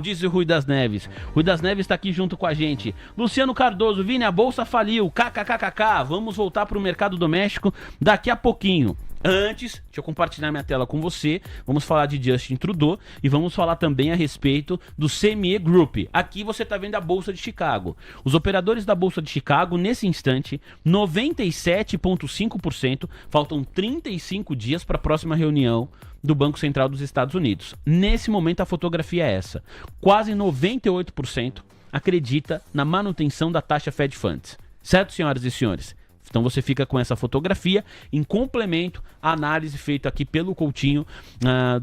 Disse o Rui das Neves. Rui das Neves tá aqui junto com a gente. Luciano Cardoso, Vini, a bolsa faliu. KKKKK. Vamos voltar pro mercado doméstico daqui a pouquinho. Antes, deixa eu compartilhar minha tela com você. Vamos falar de Justin Trudeau e vamos falar também a respeito do CME Group. Aqui você está vendo a Bolsa de Chicago. Os operadores da Bolsa de Chicago, nesse instante, 97,5%. Faltam 35 dias para a próxima reunião do Banco Central dos Estados Unidos. Nesse momento, a fotografia é essa. Quase 98% acredita na manutenção da taxa Fed Funds. Certo, senhoras e senhores? Então você fica com essa fotografia em complemento à análise feita aqui pelo Coutinho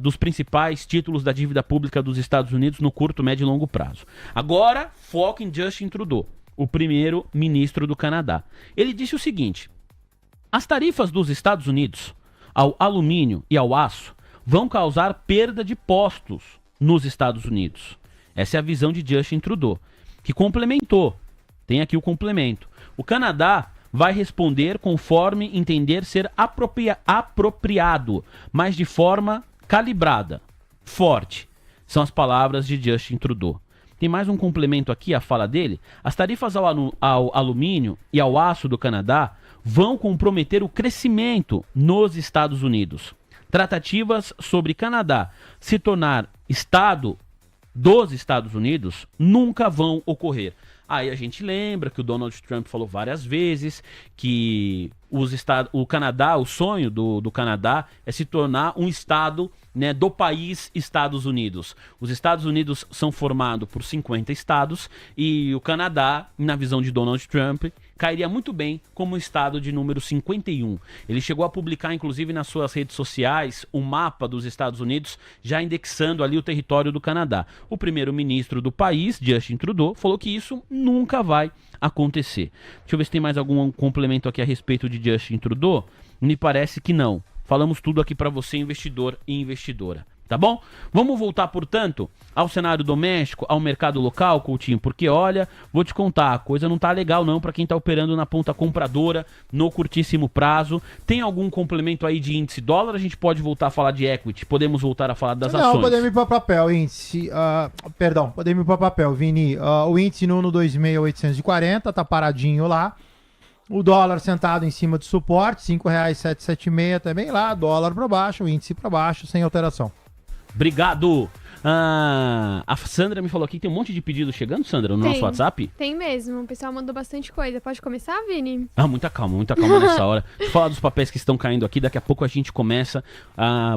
dos principais títulos da dívida pública dos Estados Unidos no curto, médio e longo prazo. Agora, foco em Justin Trudeau, o primeiro-ministro do Canadá. Ele disse o seguinte: as tarifas dos Estados Unidos ao alumínio e ao aço vão causar perda de postos nos Estados Unidos. Essa é a visão de Justin Trudeau, que complementou. Tem aqui o complemento. O Canadá vai responder conforme entender ser apropriado, mas de forma calibrada, forte. São as palavras de Justin Trudeau. Tem mais um complemento aqui, a fala dele. As tarifas ao alumínio e ao aço do Canadá vão comprometer o crescimento nos Estados Unidos. Tratativas sobre Canadá se tornar Estado dos Estados Unidos nunca vão ocorrer. Aí a gente lembra que o Donald Trump falou várias vezes que o Canadá, o sonho do Canadá é se tornar um estado, né, do país Estados Unidos. Os Estados Unidos são formados por 50 estados e o Canadá, na visão de Donald Trump, cairia muito bem como estado de número 51. Ele chegou a publicar, inclusive, nas suas redes sociais, um mapa dos Estados Unidos, já indexando ali o território do Canadá. O primeiro-ministro do país, Justin Trudeau, falou que isso nunca vai acontecer. Deixa eu ver se tem mais algum complemento aqui a respeito de Justin Trudeau. Me parece que não. Falamos tudo aqui para você, investidor e investidora. Tá bom? Vamos voltar, portanto, ao cenário doméstico, ao mercado local, Coutinho, porque olha, vou te contar, a coisa não tá legal não para quem tá operando na ponta compradora, no curtíssimo prazo. Tem algum complemento aí de índice dólar? A gente pode voltar a falar de equity, podemos voltar a falar das ações. Não, podemos ir para papel, índice. Podemos ir para papel, Vini. O índice no 2.840, tá paradinho lá. O dólar sentado em cima de suporte, R$ 5,776 também lá, dólar para baixo, o índice para baixo, sem alteração. Obrigado. A Sandra me falou aqui que tem um monte de pedidos chegando, Sandra, no nosso WhatsApp. Tem mesmo, o pessoal mandou bastante coisa. Pode começar, Vini? Muita calma nessa hora. Deixa eu falar dos papéis que estão caindo aqui, daqui a pouco a gente começa.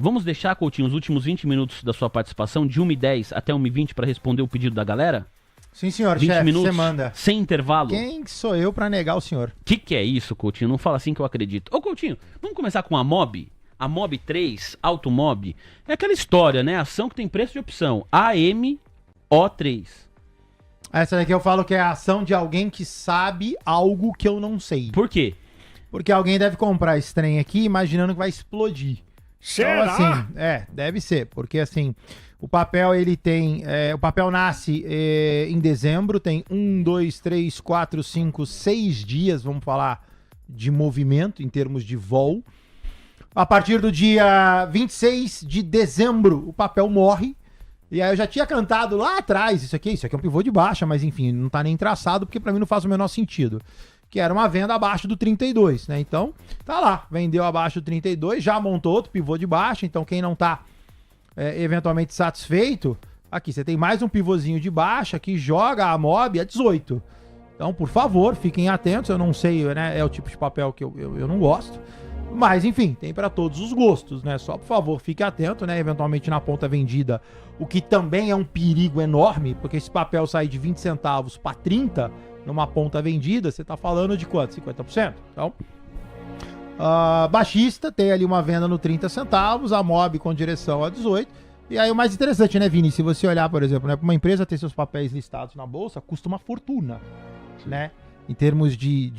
Vamos deixar, Coutinho, os últimos 20 minutos da sua participação, de 1h10 até 1h20, para responder o pedido da galera? Sim, senhor, 20 chefe, minutos, você manda. Sem intervalo. Quem sou eu para negar o senhor? Que é isso, Coutinho? Não fala assim que eu acredito. Ô, Coutinho, vamos começar com a MOB? A MOB 3, Automob, é aquela história, né? Ação que tem preço de opção. AMO3. Essa daqui eu falo que é a ação de alguém que sabe algo que eu não sei. Por quê? Porque alguém deve comprar esse trem aqui imaginando que vai explodir. Será? Então, assim, deve ser. Porque, assim, o papel, ele tem... o papel nasce em dezembro, tem 1, 2, 3, 4, 5, 6 dias, vamos falar, de movimento em termos de vol. A partir do dia 26 de dezembro, o papel morre. E aí eu já tinha cantado lá atrás, isso aqui é um pivô de baixa, mas enfim, não tá nem traçado, porque pra mim não faz o menor sentido. Que era uma venda abaixo do 32, né? Então, tá lá, vendeu abaixo do 32, já montou outro pivô de baixa, então quem não tá eventualmente satisfeito, Aqui, você tem mais um pivôzinho de baixa que joga a MOB a 18. Então, por favor, fiquem atentos. Eu não sei, né? É o tipo de papel que eu não gosto. Mas, enfim, tem para todos os gostos, né? Só, por favor, fique atento, né? Eventualmente na ponta vendida, o que também é um perigo enorme, porque esse papel sair de 20 centavos para 30 numa ponta vendida, você tá falando de quanto? 50%? Então, baixista, tem ali uma venda no 30 centavos, a MOB com direção a 18. E aí o mais interessante, né, Vini? Se você olhar, por exemplo, né, para uma empresa ter seus papéis listados na bolsa, custa uma fortuna, né? Em termos de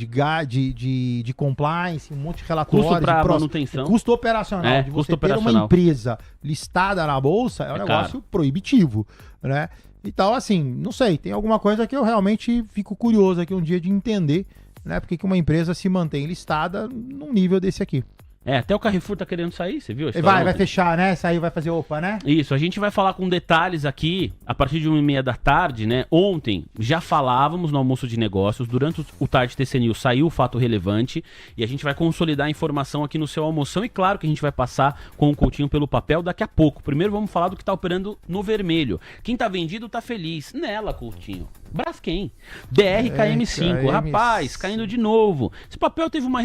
compliance, um monte de relatórios. Custo para manutenção. Custo operacional. De você ter uma empresa listada na bolsa é um negócio proibitivo, né? Então, assim, não sei, tem alguma coisa que eu realmente fico curioso aqui um dia de entender, né? Porque que uma empresa se mantém listada num nível desse aqui. Até o Carrefour tá querendo sair, você viu? Vai fechar, né? Sair, vai fazer opa, né? Isso, a gente vai falar com detalhes aqui a partir de 1h30 da tarde, né? Ontem já falávamos no almoço de negócios, durante o Tarde TC News saiu o fato relevante e a gente vai consolidar a informação aqui no seu almoção e claro que a gente vai passar com o Coutinho pelo papel daqui a pouco. Primeiro vamos falar do que tá operando no vermelho. Quem tá vendido tá feliz. Nela, Coutinho. Braskem. BRKM5. Rapaz, caindo de novo. Esse papel teve uma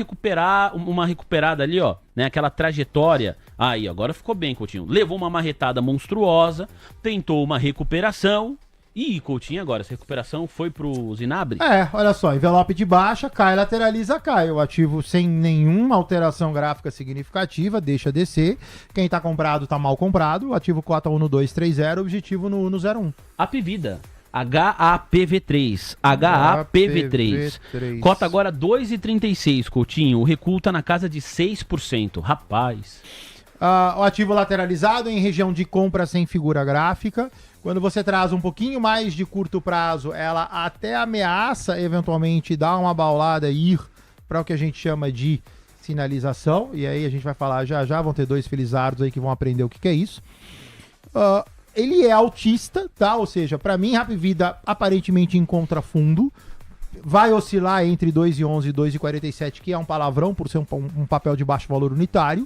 recuperada ali, ó, né? Aquela trajetória. Aí, agora ficou bem, Coutinho. Levou uma marretada monstruosa, tentou uma recuperação. E, Coutinho, agora, essa recuperação foi pro Zinabre? Olha só, envelope de baixa, cai, lateraliza, cai. O ativo sem nenhuma alteração gráfica significativa, deixa descer. Quem tá comprado tá mal comprado. O ativo cota 1,230, objetivo no 1,01. Apvida. HAPV3. HAPV3. Cota agora 2,36, Coutinho. O recuo tá na casa de 6%. Rapaz. O ativo lateralizado em região de compra sem figura gráfica. Quando você traz um pouquinho mais de curto prazo, ela até ameaça eventualmente dar uma baulada e ir para o que a gente chama de sinalização. E aí a gente vai falar já. Vão ter dois felizardos aí que vão aprender o que é isso. Ele é altista, tá? Ou seja, para mim, Hapvida aparentemente encontra fundo. Vai oscilar entre 2,11 e 2,47, que é um palavrão por ser um papel de baixo valor unitário.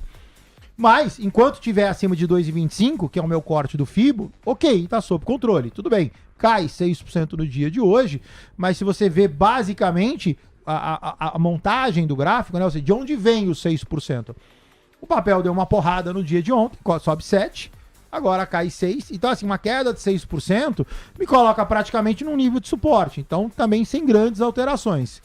Mas, enquanto tiver acima de 2,25, que é o meu corte do FIBO, ok, tá sob controle, tudo bem. Cai 6% no dia de hoje, mas se você vê basicamente a montagem do gráfico, né? Ou seja, de onde vem os 6%? O papel deu uma porrada no dia de ontem, sobe 7%. Agora cai 6%. Então, assim, uma queda de 6% me coloca praticamente num nível de suporte. Então, também sem grandes alterações.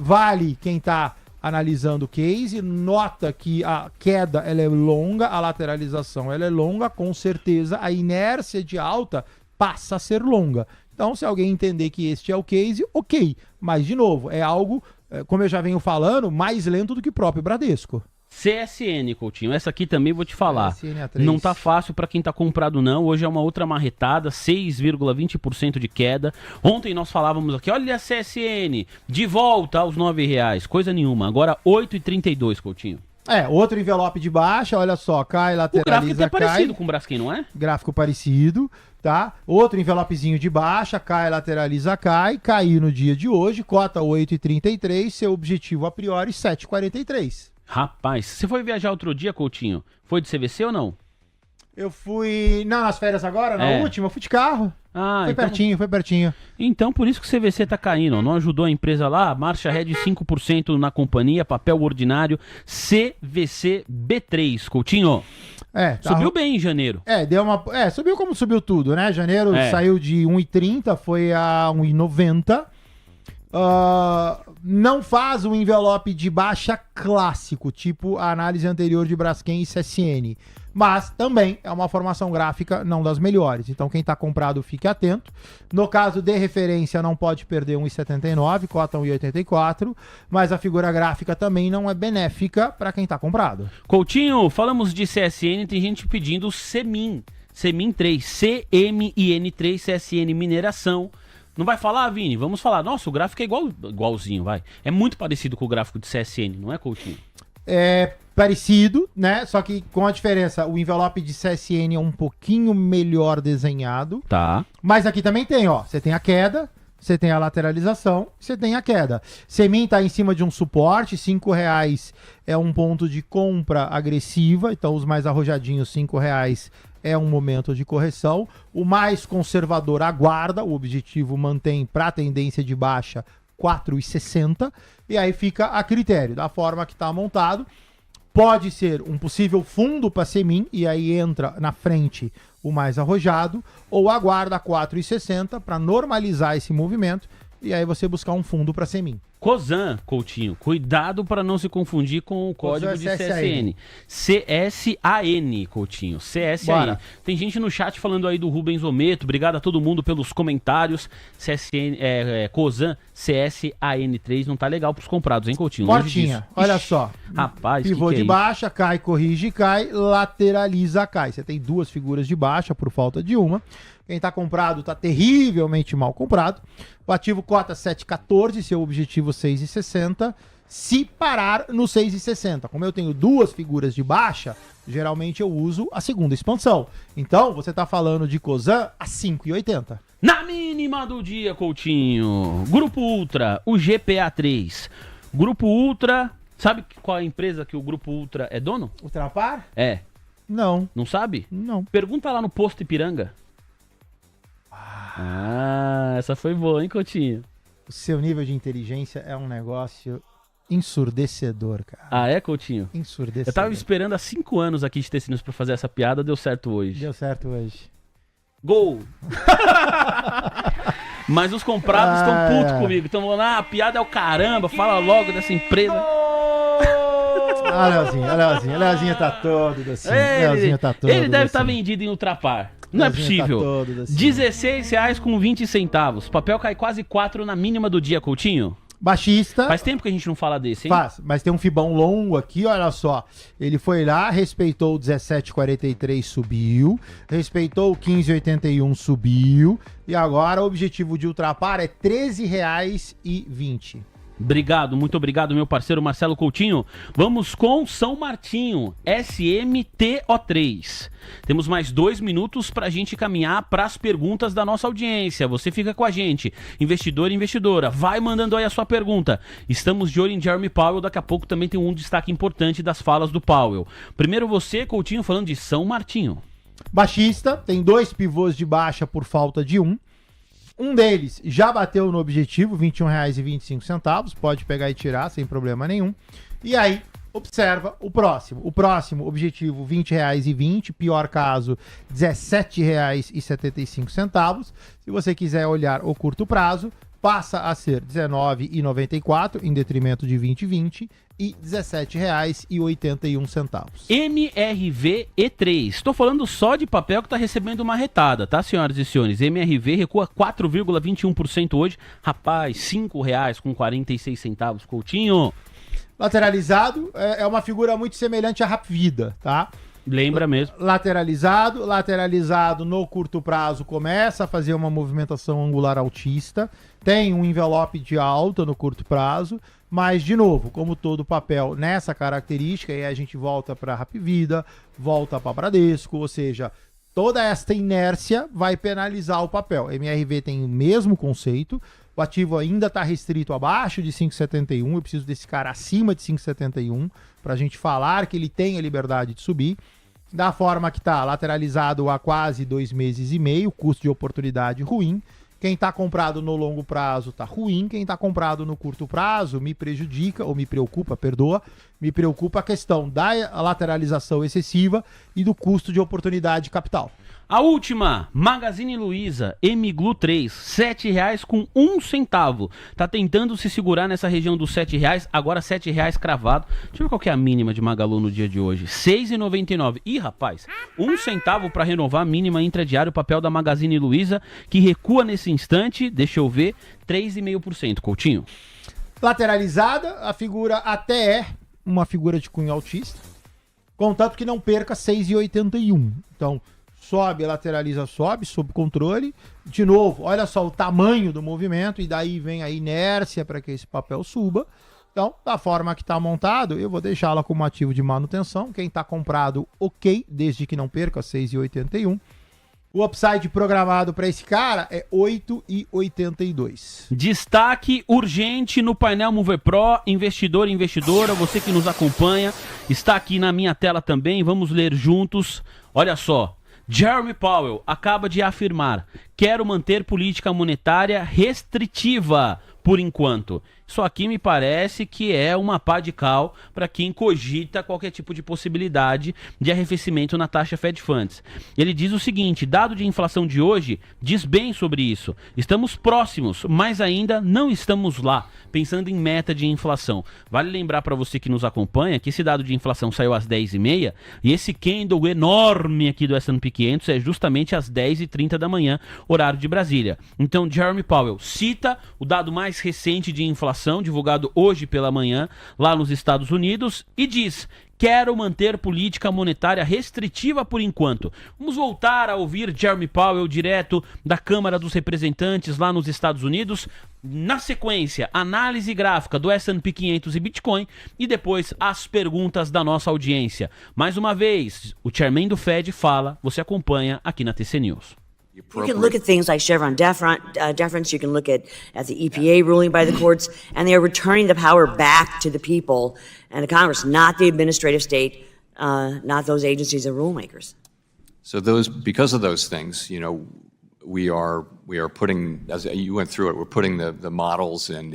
Vale quem está analisando o case, nota que a queda ela é longa, a lateralização ela é longa, com certeza a inércia de alta passa a ser longa. Então, se alguém entender que este é o case, ok. Mas, de novo, é algo, como eu já venho falando, mais lento do que o próprio Bradesco. CSN, Coutinho, essa aqui também vou te falar. Não tá fácil para quem tá comprado não, hoje é uma outra marretada, 6,20% de queda. Ontem nós falávamos aqui, olha a CSN, de volta aos R$9, coisa nenhuma, agora 8,32, Coutinho. Outro envelope de baixa, olha só, cai, lateraliza, o gráfico é parecido com o Braskem, não é? Gráfico parecido, tá? Outro envelopezinho de baixa, cai, lateraliza, caiu no dia de hoje, cota 8,33, seu objetivo a priori 7,43. Rapaz, você foi viajar outro dia, Coutinho? Foi de CVC ou não? Eu fui... Não, nas férias agora, na última, eu fui de carro. Foi pertinho. Então, por isso que o CVC tá caindo. Não ajudou a empresa lá? Marcha Red 5% na companhia, papel ordinário, CVC B3, Coutinho. Subiu bem em janeiro. Subiu como subiu tudo, né? Janeiro saiu de 1,30, foi a 1,90. Não faz um envelope de baixa clássico, tipo a análise anterior de Braskem e CSN. Mas também é uma formação gráfica não das melhores. Então quem está comprado fique atento. No caso de referência não pode perder 1,79, cota 1,84. Mas a figura gráfica também não é benéfica para quem está comprado. Coutinho, falamos de CSN, tem gente pedindo CMIN 3, CMIN3, CSN Mineração. Não vai falar, Vini? Vamos falar. Nossa, o gráfico é igualzinho, vai. É muito parecido com o gráfico de CSN, não é, Coutinho? É parecido, né? Só que com a diferença, o envelope de CSN é um pouquinho melhor desenhado. Tá. Mas aqui também tem, ó. Você tem a queda, você tem a lateralização, você tem a queda. Semin está em cima de um suporte, R$5 é um ponto de compra agressiva, então os mais arrojadinhos, R$5 é um momento de correção. O mais conservador aguarda, o objetivo mantém para a tendência de baixa 4,60, e aí fica a critério da forma que está montado. Pode ser um possível fundo para Semin, e aí entra na frente o mais arrojado, ou aguarda 4,60 para normalizar esse movimento, e aí você buscar um fundo para Semin. Cosan, Coutinho, cuidado para não se confundir com o código de CSN. CSAN, Coutinho, CSAN. Bora. Tem gente no chat falando aí do Rubens Ometo, obrigado a todo mundo pelos comentários. CSN, Cosan, CSAN3, não tá legal pros comprados, hein, Coutinho? Longe Portinha, disso. olha Ixi, só. Rapaz, Pivô que de é isso? baixa, cai, corrige, cai, lateraliza, cai. Você tem duas figuras de baixa por falta de uma. Quem tá comprado tá terrivelmente mal comprado. O ativo cota 7,14, seu objetivo 6,60. Se parar no 6,60. Como eu tenho duas figuras de baixa, geralmente eu uso a segunda expansão. Então, você tá falando de Cosan a 5,80. Na mínima do dia, Coutinho. Grupo Ultra, o GPA3. Grupo Ultra, sabe qual é a empresa que o Grupo Ultra é dono? Ultrapar? É. Não. Não sabe? Não. Pergunta lá no Posto Ipiranga. Essa foi boa, hein, Coutinho? O seu nível de inteligência é um negócio ensurdecedor, cara. Ah, é, Coutinho? Ensurdecedor. Eu tava esperando há 5 anos aqui de Tecinos pra fazer essa piada, deu certo hoje. Deu certo hoje. Gol! Mas os comprados estão putos comigo. Estão falando, a piada é o caramba, fala logo dessa empresa. Olha o Leozinho tá todo docinho. Leozinho tá todo Ele deve estar docinho. vendido em Ultrapar. Não é Leozinho possível. tá todo docinho. R$16,20. Papel cai quase 4 na mínima do dia, Coutinho. Baixista. Faz tempo que a gente não fala desse, hein? Faz, mas tem um fibão longo aqui, olha só. Ele foi lá, respeitou o 17,43, subiu. Respeitou o 15,81, subiu. E agora o objetivo de Ultrapar é R$13,20. Obrigado, muito obrigado, meu parceiro Marcelo Coutinho. Vamos com São Martinho, SMTO3. Temos mais 2 minutos para a gente caminhar para as perguntas da nossa audiência. Você fica com a gente, investidor e investidora. Vai mandando aí a sua pergunta. Estamos de olho em Jeremy Powell. Daqui a pouco também tem um destaque importante das falas do Powell. Primeiro você, Coutinho, falando de São Martinho. Baixista, tem 2 pivôs de baixa por falta de um. Um deles já bateu no objetivo, R$ 21,25. Pode pegar e tirar sem problema nenhum. E aí, observa o próximo. O próximo objetivo, R$ 20,20. Pior caso, R$ 17,75. Se você quiser olhar o curto prazo, passa a ser R$ 19,94 em detrimento de 20,20 e R$ 17,81. MRV E3. Estou falando só de papel que está recebendo uma retada, tá, senhoras e senhores? MRV recua 4,21% hoje. Rapaz, R$ 5,46, Coutinho. Lateralizado é uma figura muito semelhante à Hapvida, tá? Lembra mesmo. Lateralizado no curto prazo começa a fazer uma movimentação angular altista, tem um envelope de alta no curto prazo, mas de novo, como todo papel nessa característica, aí a gente volta para Hapvida, volta para Bradesco, ou seja, toda esta inércia vai penalizar o papel. MRV tem o mesmo conceito, o ativo ainda está restrito abaixo de 5,71, eu preciso desse cara acima de 5,71 para a gente falar que ele tem a liberdade de subir. Da forma que está lateralizado há quase 2 meses e meio, custo de oportunidade ruim. Quem está comprado no longo prazo está ruim, quem está comprado no curto prazo me prejudica, ou me preocupa, me preocupa a questão da lateralização excessiva e do custo de oportunidade de capital. A última, Magazine Luiza, MGLU 3, R$7,01. Tá tentando se segurar nessa região dos R$7, agora R$7 cravado. Deixa eu ver qual que é a mínima de Magalu no dia de hoje. R$6,99. Ih, rapaz, 1 centavo para renovar a mínima intradiária, o papel da Magazine Luiza, que recua nesse instante, deixa eu ver, 3,5%, Coutinho. Lateralizada, a figura até é uma figura de cunho altista, contanto que não perca 6,81. Então, sobe, lateraliza, sobe, sob controle. De novo, olha só o tamanho do movimento e daí vem a inércia para que esse papel suba. Então, da forma que está montado, eu vou deixá-la como ativo de manutenção. Quem está comprado, ok, desde que não perca 6,81. O upside programado para esse cara é 8,82. Destaque urgente no painel Mover Pro, investidor e investidora, você que nos acompanha, está aqui na minha tela também, vamos ler juntos. Olha só, Jeremy Powell acaba de afirmar: quero manter política monetária restritiva por enquanto. Isso aqui me parece que é uma pá de cal para quem cogita qualquer tipo de possibilidade de arrefecimento na taxa Fed Funds. Ele diz o seguinte: dado de inflação de hoje diz bem sobre isso. Estamos próximos, mas ainda não estamos lá, pensando em meta de inflação. Vale lembrar para você que nos acompanha que esse dado de inflação saiu às 10h30 e esse candle enorme aqui do S&P 500 é justamente às 10h30 da manhã, horário de Brasília. Então, Jeremy Powell cita o dado mais recente de inflação, divulgado hoje pela manhã, lá nos Estados Unidos, e diz: quero manter política monetária restritiva por enquanto. Vamos voltar a ouvir Jeremy Powell direto da Câmara dos Representantes lá nos Estados Unidos. Na sequência, análise gráfica do S&P 500 e Bitcoin e depois as perguntas da nossa audiência. Mais uma vez, o chairman do Fed fala, você acompanha aqui na TC News. You can look at things like Chevron deference. You can look at the EPA ruling by the courts, and they are returning the power back to the people and the Congress, not the administrative state, not those agencies and rulemakers. So because of those things, we are putting, as you went through it, we're putting the models and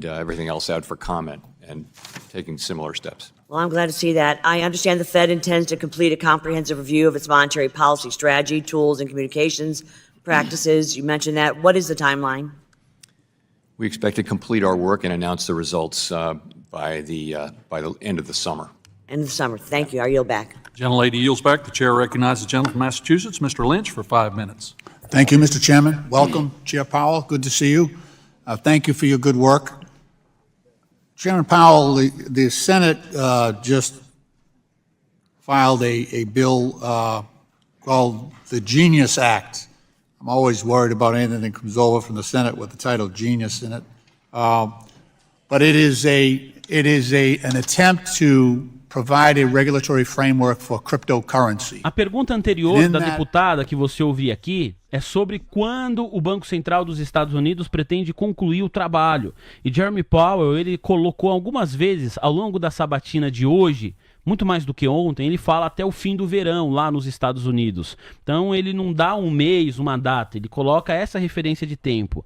everything else out for comment and taking similar steps. Well, I'm glad to see that. I understand the Fed intends to complete a comprehensive review of its monetary policy strategy, tools, and communications practices. You mentioned that. What is the timeline? We expect to complete our work and announce the results by the end of the summer. End of the summer. Thank you. I yield back. Gentlelady yields back. The chair recognizes the gentleman from Massachusetts, Mr. Lynch, for 5 minutes. Thank you, Mr. Chairman. Welcome, Chair Powell. Good to see you. Thank you for your good work. Chairman Powell, the Senate just filed a bill called the Genius Act. I'm always worried about anything that comes over from the Senate with the title Genius in it. But it is an attempt to provide a regulatory framework for cryptocurrency. A pergunta anterior da deputada que você ouvia aqui é sobre quando o Banco Central dos Estados Unidos pretende concluir o trabalho. E Jeremy Powell, ele colocou algumas vezes ao longo da sabatina de hoje, muito mais do que ontem, ele fala até o fim do verão lá nos Estados Unidos. Então ele não dá um mês, uma data, ele coloca essa referência de tempo.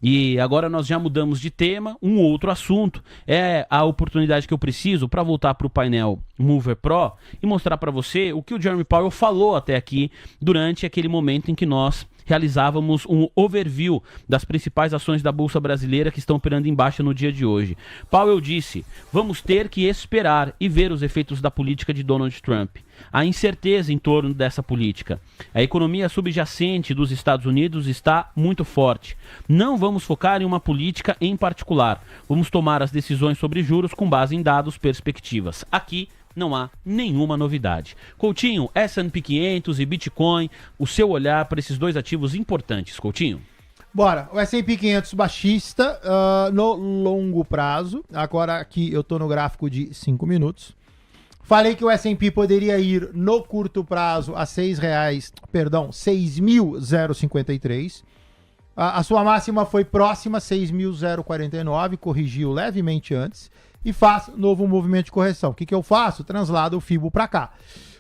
E agora nós já mudamos de tema, um outro assunto. É a oportunidade que eu preciso para voltar para o painel Mover Pro e mostrar para você o que o Jeremy Powell falou até aqui durante aquele momento em que nós realizávamos um overview das principais ações da Bolsa Brasileira que estão operando em baixa no dia de hoje. Powell disse: vamos ter que esperar e ver os efeitos da política de Donald Trump. Há incerteza em torno dessa política. A economia subjacente dos Estados Unidos está muito forte. Não vamos focar em uma política em particular. Vamos tomar as decisões sobre juros com base em dados, perspectivas. Aqui não há nenhuma novidade. Coutinho, S&P 500 e Bitcoin, o seu olhar para esses dois ativos importantes, Coutinho? Bora, o S&P 500 baixista no longo prazo. Agora aqui eu tô no gráfico de 5 minutos. Falei que o S&P poderia ir no curto prazo a R$6.053. A sua máxima foi próxima, 6.049, corrigiu levemente antes e faz novo movimento de correção. O que eu faço? Translado o FIBO para cá.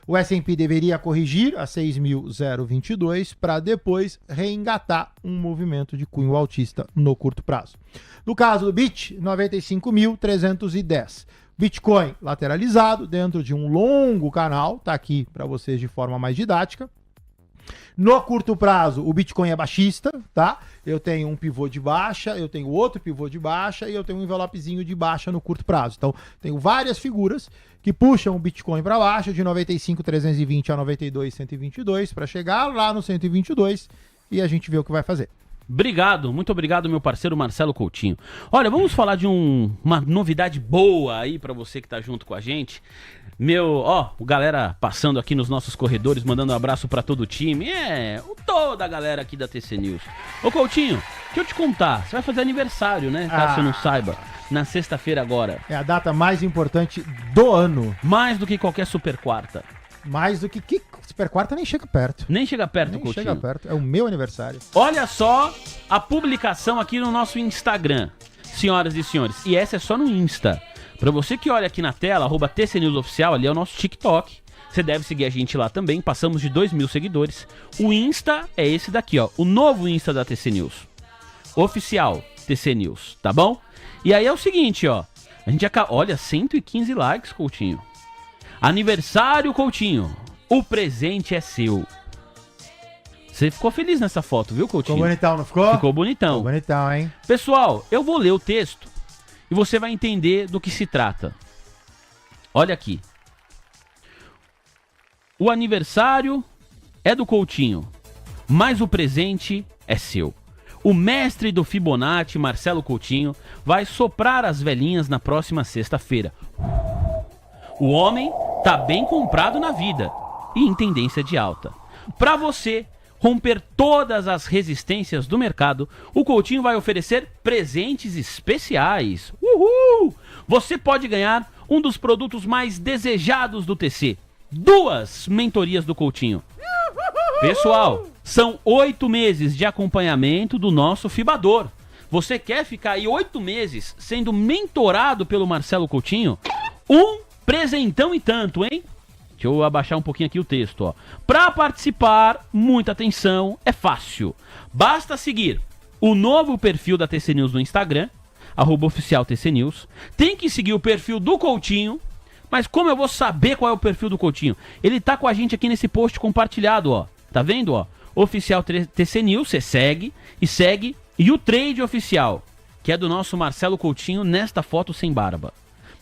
O S&P deveria corrigir a 6.022 para depois reengatar um movimento de cunho altista no curto prazo. No caso do BIT, 95.310. Bitcoin lateralizado dentro de um longo canal, tá aqui para vocês de forma mais didática. No curto prazo, o Bitcoin é baixista, tá? Eu tenho um pivô de baixa, eu tenho outro pivô de baixa e eu tenho um envelopezinho de baixa no curto prazo. Então, tenho várias figuras que puxam o Bitcoin para baixo, de 95.320 a 92.122, para chegar lá no 122 e a gente vê o que vai fazer. Obrigado, muito obrigado, meu parceiro Marcelo Coutinho. Olha, vamos falar de uma novidade boa aí pra você que tá junto com a gente. O galera passando aqui nos nossos corredores, mandando um abraço pra todo o time. Toda a galera aqui da TC News. Ô Coutinho, deixa eu te contar, você vai fazer aniversário, né? Caso você não saiba, na sexta-feira agora. É a data mais importante do ano. Mais do que qualquer super quarta. Mais do que Super Quarta nem chega perto. Nem chega perto, Nem Coutinho. chega perto. É o meu aniversário. Olha só a publicação aqui no nosso Instagram, senhoras e senhores. E essa é só no Insta. Pra você que olha aqui na tela, @TCNewsOficial, ali é o nosso TikTok. Você deve seguir a gente lá também. Passamos de 2.000 seguidores. O Insta é esse daqui, ó. O novo Insta da TC News. Oficial TC News, tá bom? E aí é o seguinte, ó. A gente acaba... Olha, 115 likes, Coutinho. Aniversário, Coutinho. O presente é seu. Você ficou feliz nessa foto, viu, Coutinho? Ficou bonitão, não ficou? Ficou bonitão. Ficou bonitão, hein? Pessoal, eu vou ler o texto e você vai entender do que se trata. Olha aqui. O aniversário é do Coutinho, mas o presente é seu. O mestre do Fibonacci, Marcelo Coutinho, vai soprar as velhinhas na próxima sexta-feira. O homem tá bem comprado na vida e em tendência de alta. Para você romper todas as resistências do mercado, o Coutinho vai oferecer presentes especiais. Uhul! Você pode ganhar um dos produtos mais desejados do TC. 2 mentorias do Coutinho. Pessoal, são 8 meses de acompanhamento do nosso Fibador. Você quer ficar aí 8 meses sendo mentorado pelo Marcelo Coutinho? Um presentão e tanto, hein? Deixa eu abaixar um pouquinho aqui o texto, ó. Para participar, muita atenção, é fácil. Basta seguir o novo perfil da TC News no Instagram, @oficial TC News. Tem que seguir o perfil do Coutinho. Mas como eu vou saber qual é o perfil do Coutinho? Ele tá com a gente aqui nesse post compartilhado, ó. Tá vendo, ó? Oficial TC News, você segue. E o Trade Oficial, que é do nosso Marcelo Coutinho, nesta foto sem barba.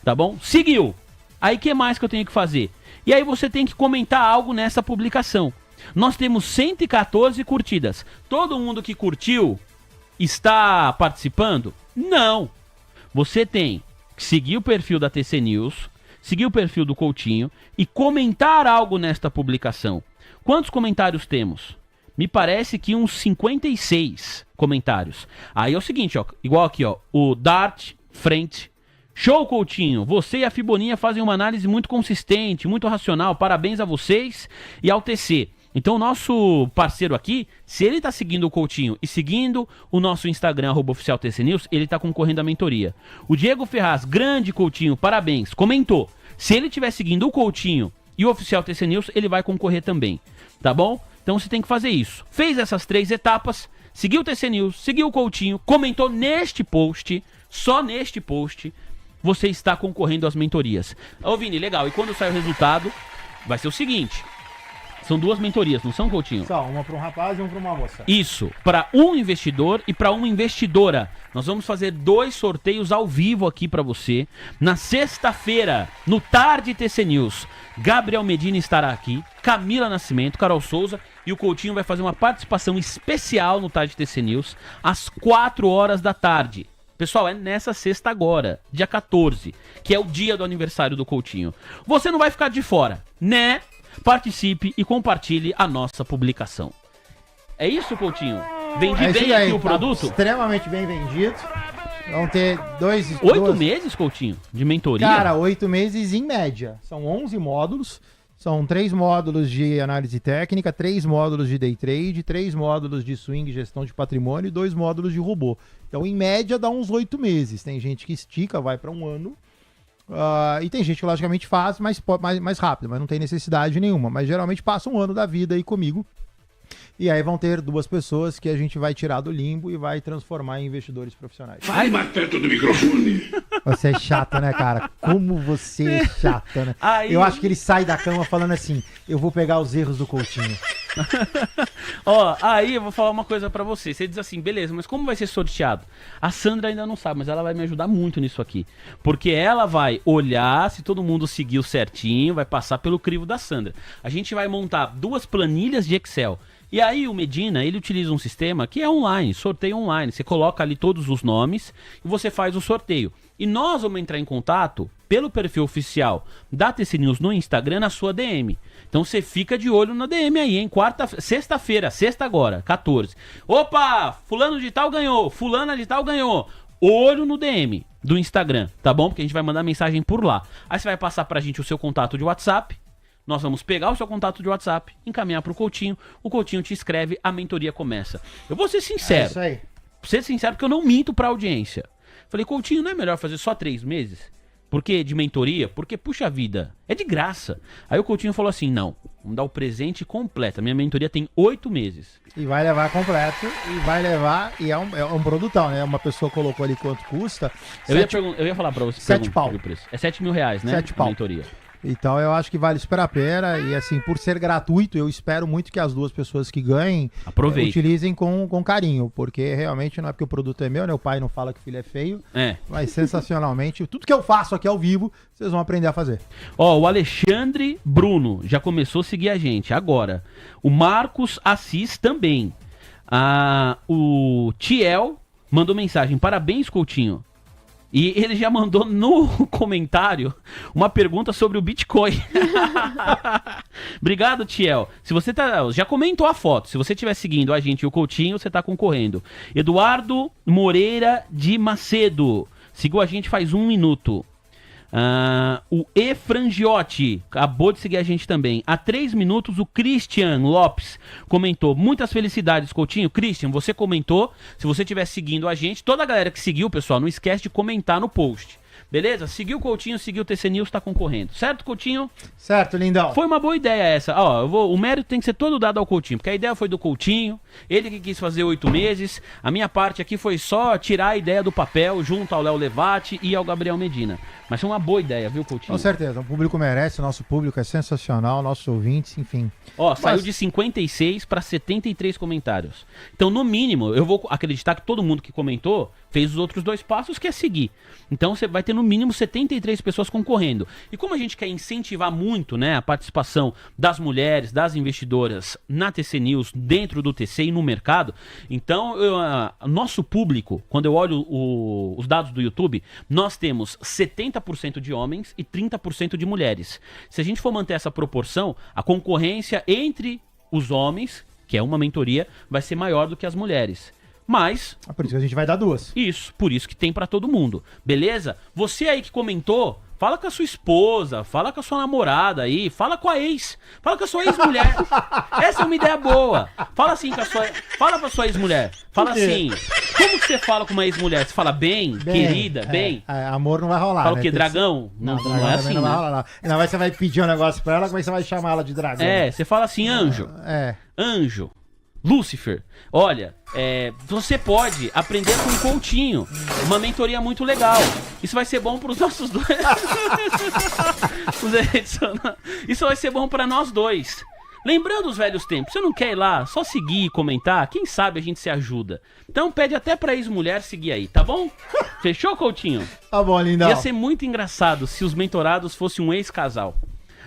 Tá bom? Seguiu. Aí, o que mais que eu tenho que fazer? E aí você tem que comentar algo nessa publicação. Nós temos 114 curtidas. Todo mundo que curtiu está participando? Não. Você tem que seguir o perfil da TC News, seguir o perfil do Coutinho e comentar algo nesta publicação. Quantos comentários temos? Me parece que uns 56 comentários. Aí é o seguinte, ó, igual aqui, ó, o Dart Frente. Show, Coutinho! Você e a Fiboninha fazem uma análise muito consistente, muito racional. Parabéns a vocês e ao TC. Então o nosso parceiro aqui, se ele tá seguindo o Coutinho e seguindo o nosso Instagram, @oficial TC News, ele tá concorrendo à mentoria. O Diego Ferraz, grande Coutinho, parabéns, comentou. Se ele estiver seguindo o Coutinho e o Oficial TC News, ele vai concorrer também, tá bom? Então você tem que fazer isso. Fez essas 3 etapas, seguiu o TC News, seguiu o Coutinho, comentou neste post, só neste post, você está concorrendo às mentorias. Ô Vini, legal, e quando sai o resultado, vai ser o seguinte... São 2 mentorias, não são, Coutinho? Só, uma para um rapaz e uma para uma moça. Isso, para um investidor e para uma investidora. Nós vamos fazer 2 sorteios ao vivo aqui para você. Na sexta-feira, no Tarde TC News, Gabriel Medina estará aqui, Camila Nascimento, Carol Souza e o Coutinho vai fazer uma participação especial no Tarde TC News às 4 horas da tarde. Pessoal, é nessa sexta agora, dia 14, que é o dia do aniversário do Coutinho. Você não vai ficar de fora, né? Participe e compartilhe a nossa publicação. É isso, Coutinho? Vendi bem aqui o produto? Extremamente bem vendido. Vão ter 8 meses, Coutinho, de mentoria? Cara, 8 meses em média. São 11 módulos. São 3 módulos de análise técnica, 3 módulos de day trade, 3 módulos de swing, gestão de patrimônio e 2 módulos de robô. Então, em média, dá uns 8 meses. Tem gente que estica, vai para um ano. E tem gente que logicamente faz mais rápido, mas não tem necessidade nenhuma. Mas geralmente passa um ano da vida aí comigo. E aí vão ter 2 pessoas que a gente vai tirar do limbo e vai transformar em investidores profissionais. Fale mais perto do microfone. Você é chato, né, cara? Como você é chata, né? Aí... Eu acho que ele sai da cama falando assim, eu vou pegar os erros do Coutinho. Ó, aí eu vou falar uma coisa pra você. Você diz assim, beleza, mas como vai ser sorteado? A Sandra ainda não sabe, mas ela vai me ajudar muito nisso aqui. Porque ela vai olhar se todo mundo seguiu certinho, vai passar pelo crivo da Sandra. A gente vai montar 2 planilhas de Excel. E aí o Medina, ele utiliza um sistema que é online, sorteio online. Você coloca ali todos os nomes e você faz o sorteio. E nós vamos entrar em contato pelo perfil oficial da TC News no Instagram na sua DM. Então você fica de olho na DM aí, hein? Sexta-feira, sexta agora, 14. Opa, fulano de tal ganhou, fulana de tal ganhou. Olho no DM do Instagram, tá bom? Porque a gente vai mandar mensagem por lá. Aí você vai passar pra gente o seu contato de WhatsApp. Nós vamos pegar o seu contato de WhatsApp, encaminhar pro Coutinho, o Coutinho te escreve, a mentoria começa. Eu vou ser sincero. É isso aí. Ser sincero porque eu não minto pra audiência. Falei, Coutinho, não é melhor fazer só 3 meses? Porque de mentoria? Porque, puxa vida, é de graça. Aí o Coutinho falou assim, não, vamos dar o presente completo. A minha mentoria tem 8 meses. E vai levar completo, e vai levar, e é um produtão, né? Uma pessoa colocou ali quanto custa. Eu ia falar pra você. 7 pau. O preço. É 7 mil reais, né? 7 pau. A mentoria. Então eu acho que vale super a pena e assim, por ser gratuito, eu espero muito que as duas pessoas que ganhem utilizem com carinho, porque realmente não é porque o produto é meu, né? O pai não fala que o filho é feio, mas sensacionalmente, tudo que eu faço aqui ao vivo, vocês vão aprender a fazer. Ó, o Alexandre Bruno já começou a seguir a gente, agora. O Marcos Assis também. O Tiel mandou mensagem, parabéns, Coutinho. E ele já mandou no comentário uma pergunta sobre o Bitcoin. Obrigado, Tiel. Se você já comentou a foto. Se você estiver seguindo a gente e o Coutinho, você está concorrendo. Eduardo Moreira de Macedo. Seguiu a gente faz 1 minuto. O E Frangiotti acabou de seguir a gente também. Há 3 minutos o Christian Lopes comentou, muitas felicidades, Coutinho. Christian, você comentou. Se você estiver seguindo a gente, toda a galera que seguiu, pessoal, não esquece de comentar no post. Beleza? Seguiu o Coutinho, seguiu o TC News, tá concorrendo. Certo, Coutinho? Certo, lindão. Foi uma boa ideia essa. Ó, o mérito tem que ser todo dado ao Coutinho, porque a ideia foi do Coutinho, ele que quis fazer 8 meses. A minha parte aqui foi só tirar a ideia do papel junto ao Léo Levati e ao Gabriel Medina. Mas foi uma boa ideia, viu, Coutinho? Com certeza, o público merece, o nosso público é sensacional, nossos ouvintes, enfim. Ó, saiu de 56 para 73 comentários. Então, no mínimo, eu vou acreditar que todo mundo que comentou fez os outros 2 passos, que é seguir. Então, você vai ter no mínimo 73 pessoas concorrendo. E como a gente quer incentivar muito, né, a participação das mulheres, das investidoras na TC News, dentro do TC e no mercado, então, nosso público, quando eu olho os dados do YouTube, nós temos 70% de homens e 30% de mulheres. Se a gente for manter essa proporção, a concorrência entre os homens, que é uma mentoria, vai ser maior do que as mulheres. Mas... por isso que a gente vai dar 2. Isso, por isso que tem pra todo mundo. Beleza? Você aí que comentou, fala com a sua esposa, fala com a sua namorada aí, fala com a ex, fala com a sua ex-mulher. Essa é uma ideia boa. Fala assim com a sua... Fala pra sua ex-mulher. Fala assim... Como que você fala com uma ex-mulher? Você fala bem, querida, bem? Amor não vai rolar, fala né? o quê? Dragão? Não, dragão é assim, não vai né? rolar, não. Ainda mais você vai pedir um negócio pra ela, como é que você vai chamar ela de dragão? Você fala assim, anjo. Anjo. Lúcifer, olha, você pode aprender com o Coutinho, uma mentoria muito legal. Isso vai ser bom para os nossos dois. Isso vai ser bom para nós dois. Lembrando os velhos tempos, você não quer ir lá, só seguir e comentar, quem sabe a gente se ajuda. Então pede até pra ex-mulher seguir aí, tá bom? Fechou, Coutinho? Tá bom, lindão. Ia ser muito engraçado se os mentorados fossem um ex-casal.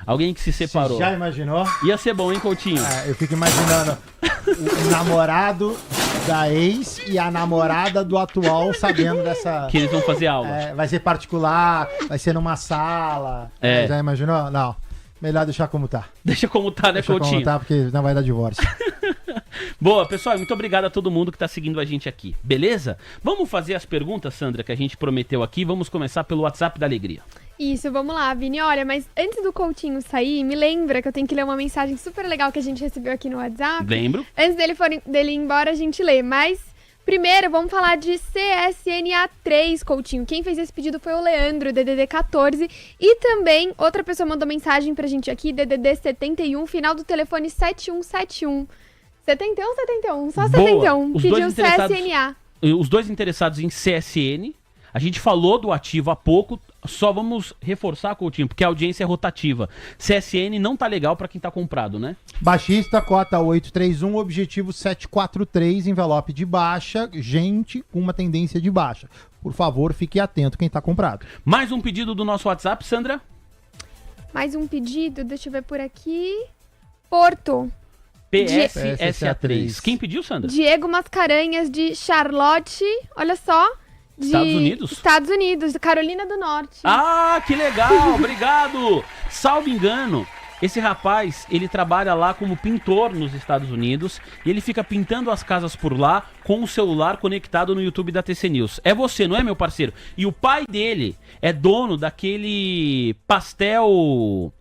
Alguém que se separou. Você já imaginou? Ia ser bom, hein, Coutinho? Eu fico imaginando o namorado da ex e a namorada do atual sabendo dessa... Que eles vão fazer aula. Vai ser particular, vai ser numa sala. Já imaginou? Não. Melhor deixar como tá. Deixa como tá, né, Coutinho? Deixa como tá, porque não vai dar divórcio. Boa, pessoal, muito obrigado a todo mundo que tá seguindo a gente aqui, beleza? Vamos fazer as perguntas, Sandra, que a gente prometeu aqui. Vamos começar pelo WhatsApp da Alegria. Isso, vamos lá, Vini. Olha, mas antes do Coutinho sair, me lembra que eu tenho que ler uma mensagem super legal que a gente recebeu aqui no WhatsApp. Lembro. Antes dele ir embora, a gente lê, mas... Primeiro, vamos falar de CSNA3, Coutinho. Quem fez esse pedido foi o Leandro, DDD 14. E também, outra pessoa mandou mensagem pra gente aqui, DDD 71, final do telefone 7171. 71 ou 71? Só 71. Os pediu CSNA. Os dois interessados em CSN. A gente falou do ativo há pouco, só vamos reforçar, Coutinho, porque a audiência é rotativa. CSN não tá legal pra quem tá comprado, né? Baixista, cota 831, objetivo 743, envelope de baixa, gente com uma tendência de baixa. Por favor, fique atento quem tá comprado. Mais um pedido do nosso WhatsApp, Sandra? Mais um pedido, deixa eu ver por aqui. Porto. PSSA3. Quem pediu, Sandra? Diego Mascarenhas, de Charlotte, olha só. Estados Unidos? Estados Unidos, Carolina do Norte. Ah, que legal, obrigado. Salvo engano, esse rapaz, ele trabalha lá como pintor nos Estados Unidos e ele fica pintando as casas por lá com o celular conectado no YouTube da TC News. É você, não é, meu parceiro? E o pai dele é dono daquele pastel...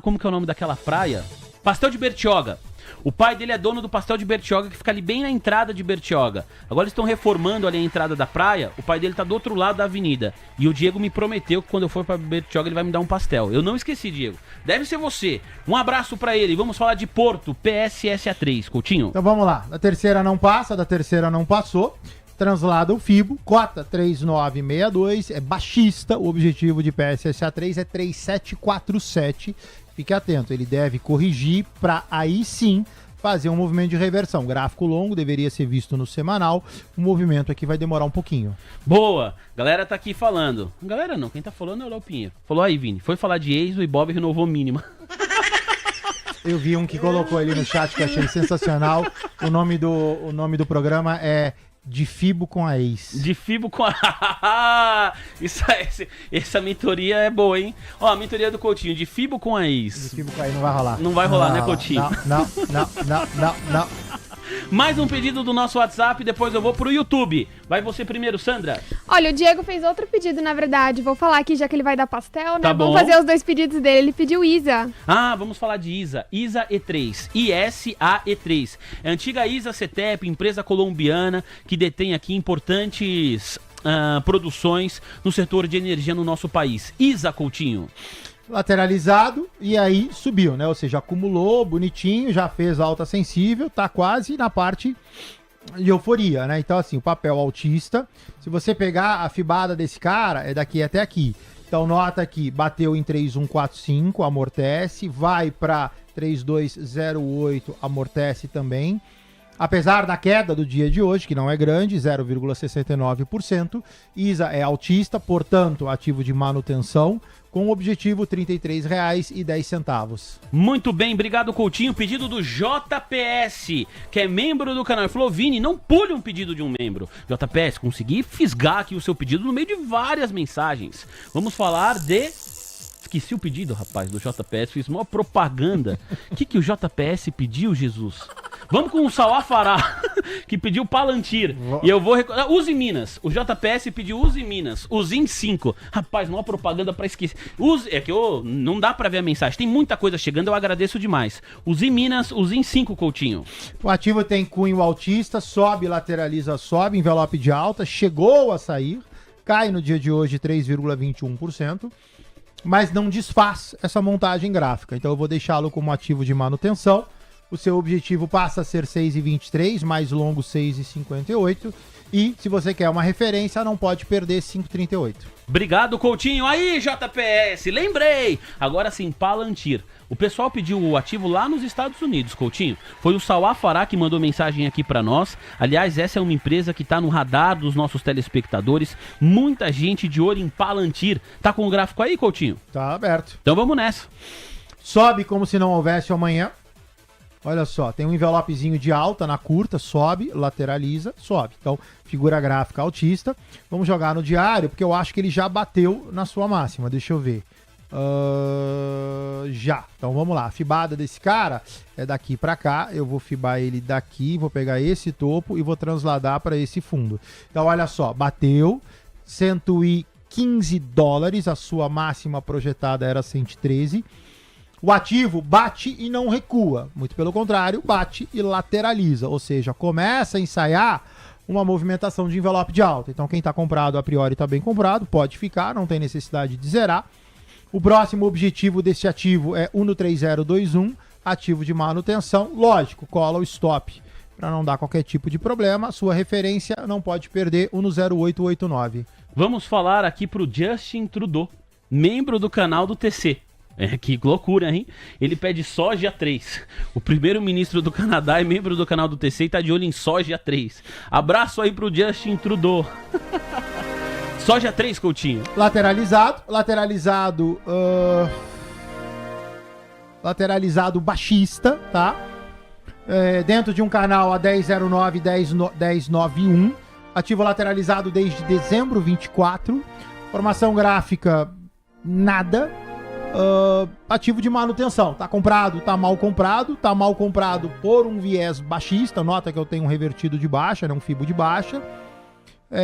como que é o nome daquela praia? Pastel de Bertioga. O pai dele é dono do Pastel de Bertioga, que fica ali bem na entrada de Bertioga. Agora eles estão reformando ali a entrada da praia. O pai dele tá do outro lado da avenida. E o Diego me prometeu que quando eu for pra Bertioga ele vai me dar um pastel. Eu não esqueci, Diego. Deve ser você. Um abraço pra ele. Vamos falar de Porto, PSSA3. Coutinho. Então vamos lá. Da terceira não passa, da terceira não passou. Translada o FIBO, cota 3962, é baixista. O objetivo de PSSA3 é 3747. Fique atento, ele deve corrigir para aí sim fazer um movimento de reversão. Gráfico longo, deveria ser visto no semanal. O movimento aqui vai demorar um pouquinho. Boa! Galera tá aqui falando. Galera não, quem tá falando é o Léo Pinheiro. Falou aí, Vini, foi falar de ex, o Ibope renovou mínima. Eu vi um que colocou ali no chat que eu achei sensacional. O nome do programa é De Fibo com a Ex. De Fibo com a... Essa mentoria é boa, hein? Ó, a mentoria do Coutinho, de Fibo com a Ex. De Fibo com a Ex não vai rolar. Não vai rolar, né, Coutinho? Não. Mais um pedido do nosso WhatsApp, depois eu vou pro YouTube. Vai você primeiro, Sandra. Olha, o Diego fez outro pedido, na verdade. Vou falar aqui, já que ele vai dar pastel, né? Tá bom. Vamos fazer os dois pedidos dele. Ele pediu Isa. Vamos falar de Isa. Isa E3. ISA E3. É a antiga Isa Cetep, empresa colombiana que detém aqui importantes produções no setor de energia no nosso país. Isa, Coutinho. Lateralizado e aí subiu, né? Ou seja, acumulou bonitinho, já fez alta sensível, tá quase na parte de euforia, né? Então, assim, o papel altista, se você pegar a fibada desse cara, é daqui até aqui. Então, nota aqui, bateu em 3145, amortece, vai para 3208, amortece também. Apesar da queda do dia de hoje, que não é grande, 0,69%, ISA é altista, portanto, ativo de manutenção, com o objetivo R$ 33,10. Muito bem, obrigado, Coutinho. Pedido do JPS, que é membro do canal. Ele falou, Vini, não pule um pedido de um membro. JPS, consegui fisgar aqui o seu pedido no meio de várias mensagens. Vamos falar de... Esqueci o pedido, rapaz, do JPS, fiz uma propaganda. O que o JPS pediu, Jesus? Vamos com o Sauá Fará, que pediu Palantir. E eu vou... Use Minas. O JPS pediu Use Minas. Usim 5. Rapaz, uma propaganda pra esquecer. É que não dá pra ver a mensagem. Tem muita coisa chegando, eu agradeço demais. Use Minas, Usim 5, Coutinho. O ativo tem cunho altista, sobe, lateraliza, sobe, envelope de alta, chegou a sair, cai no dia de hoje 3,21%. Mas não desfaz essa montagem gráfica. Então eu vou deixá-lo como ativo de manutenção. O seu objetivo passa a ser 6,23, mais longo 6,58. E se você quer uma referência, não pode perder 5,38. Obrigado, Coutinho. Aí, JPS, lembrei! Agora sim, Palantir. O pessoal pediu o ativo lá nos Estados Unidos, Coutinho. Foi o Sauá Fará que mandou mensagem aqui pra nós. Aliás, essa é uma empresa que tá no radar dos nossos telespectadores. Muita gente de olho em Palantir. Tá com o gráfico aí, Coutinho? Tá aberto. Então vamos nessa. Sobe como se não houvesse amanhã. Olha só, tem um envelopezinho de alta na curta, sobe, lateraliza, sobe. Então, figura gráfica altista. Vamos jogar no diário, porque eu acho que ele já bateu na sua máxima. Deixa eu ver. Já. Então, vamos lá. A fibada desse cara é daqui para cá. Eu vou fibar ele daqui, vou pegar esse topo e vou transladar para esse fundo. Então, olha só, bateu $115. A sua máxima projetada era 113. O ativo bate e não recua, muito pelo contrário, bate e lateraliza, ou seja, começa a ensaiar uma movimentação de envelope de alta. Então quem está comprado a priori está bem comprado, pode ficar, não tem necessidade de zerar. O próximo objetivo desse ativo é 1,3021, ativo de manutenção, lógico, cola o stop para não dar qualquer tipo de problema. Sua referência não pode perder 1,0889. Vamos falar aqui para o Justin Trudeau, membro do canal do TC. Que loucura, hein? Ele pede soja 3. O primeiro-ministro do Canadá é membro do canal do TC e tá de olho em soja 3. Abraço aí pro Justin Trudeau. Soja 3, Coutinho. Lateralizado baixista, tá? Dentro de um canal a 1009, 1091. Ativo lateralizado desde dezembro 24. Formação gráfica, nada. Ativo de manutenção, tá comprado, tá mal comprado por um viés baixista, nota que eu tenho um revertido de baixa, né, um fibo de baixa,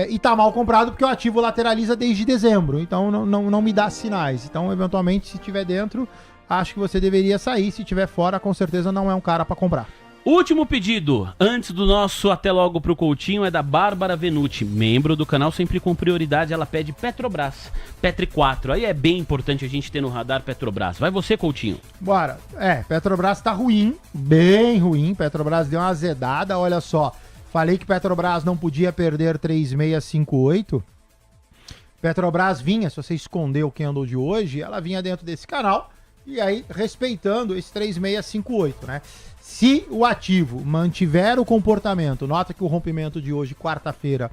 e tá mal comprado porque o ativo lateraliza desde dezembro, então não me dá sinais, então eventualmente se tiver dentro, acho que você deveria sair. Se tiver fora, com certeza não é um cara para comprar. Último pedido, antes do nosso até logo pro Coutinho, é da Bárbara Venuti, membro do canal, sempre com prioridade, ela pede Petrobras, Petri 4, aí é bem importante a gente ter no radar Petrobras. Vai você, Coutinho. Bora. Petrobras tá ruim, bem ruim, Petrobras deu uma azedada, olha só, falei que Petrobras não podia perder 3,658, Petrobras vinha, se você escondeu o candle de hoje, ela vinha dentro desse canal, e aí respeitando esse 3,658, né? Se o ativo mantiver o comportamento, nota que o rompimento de hoje, quarta-feira,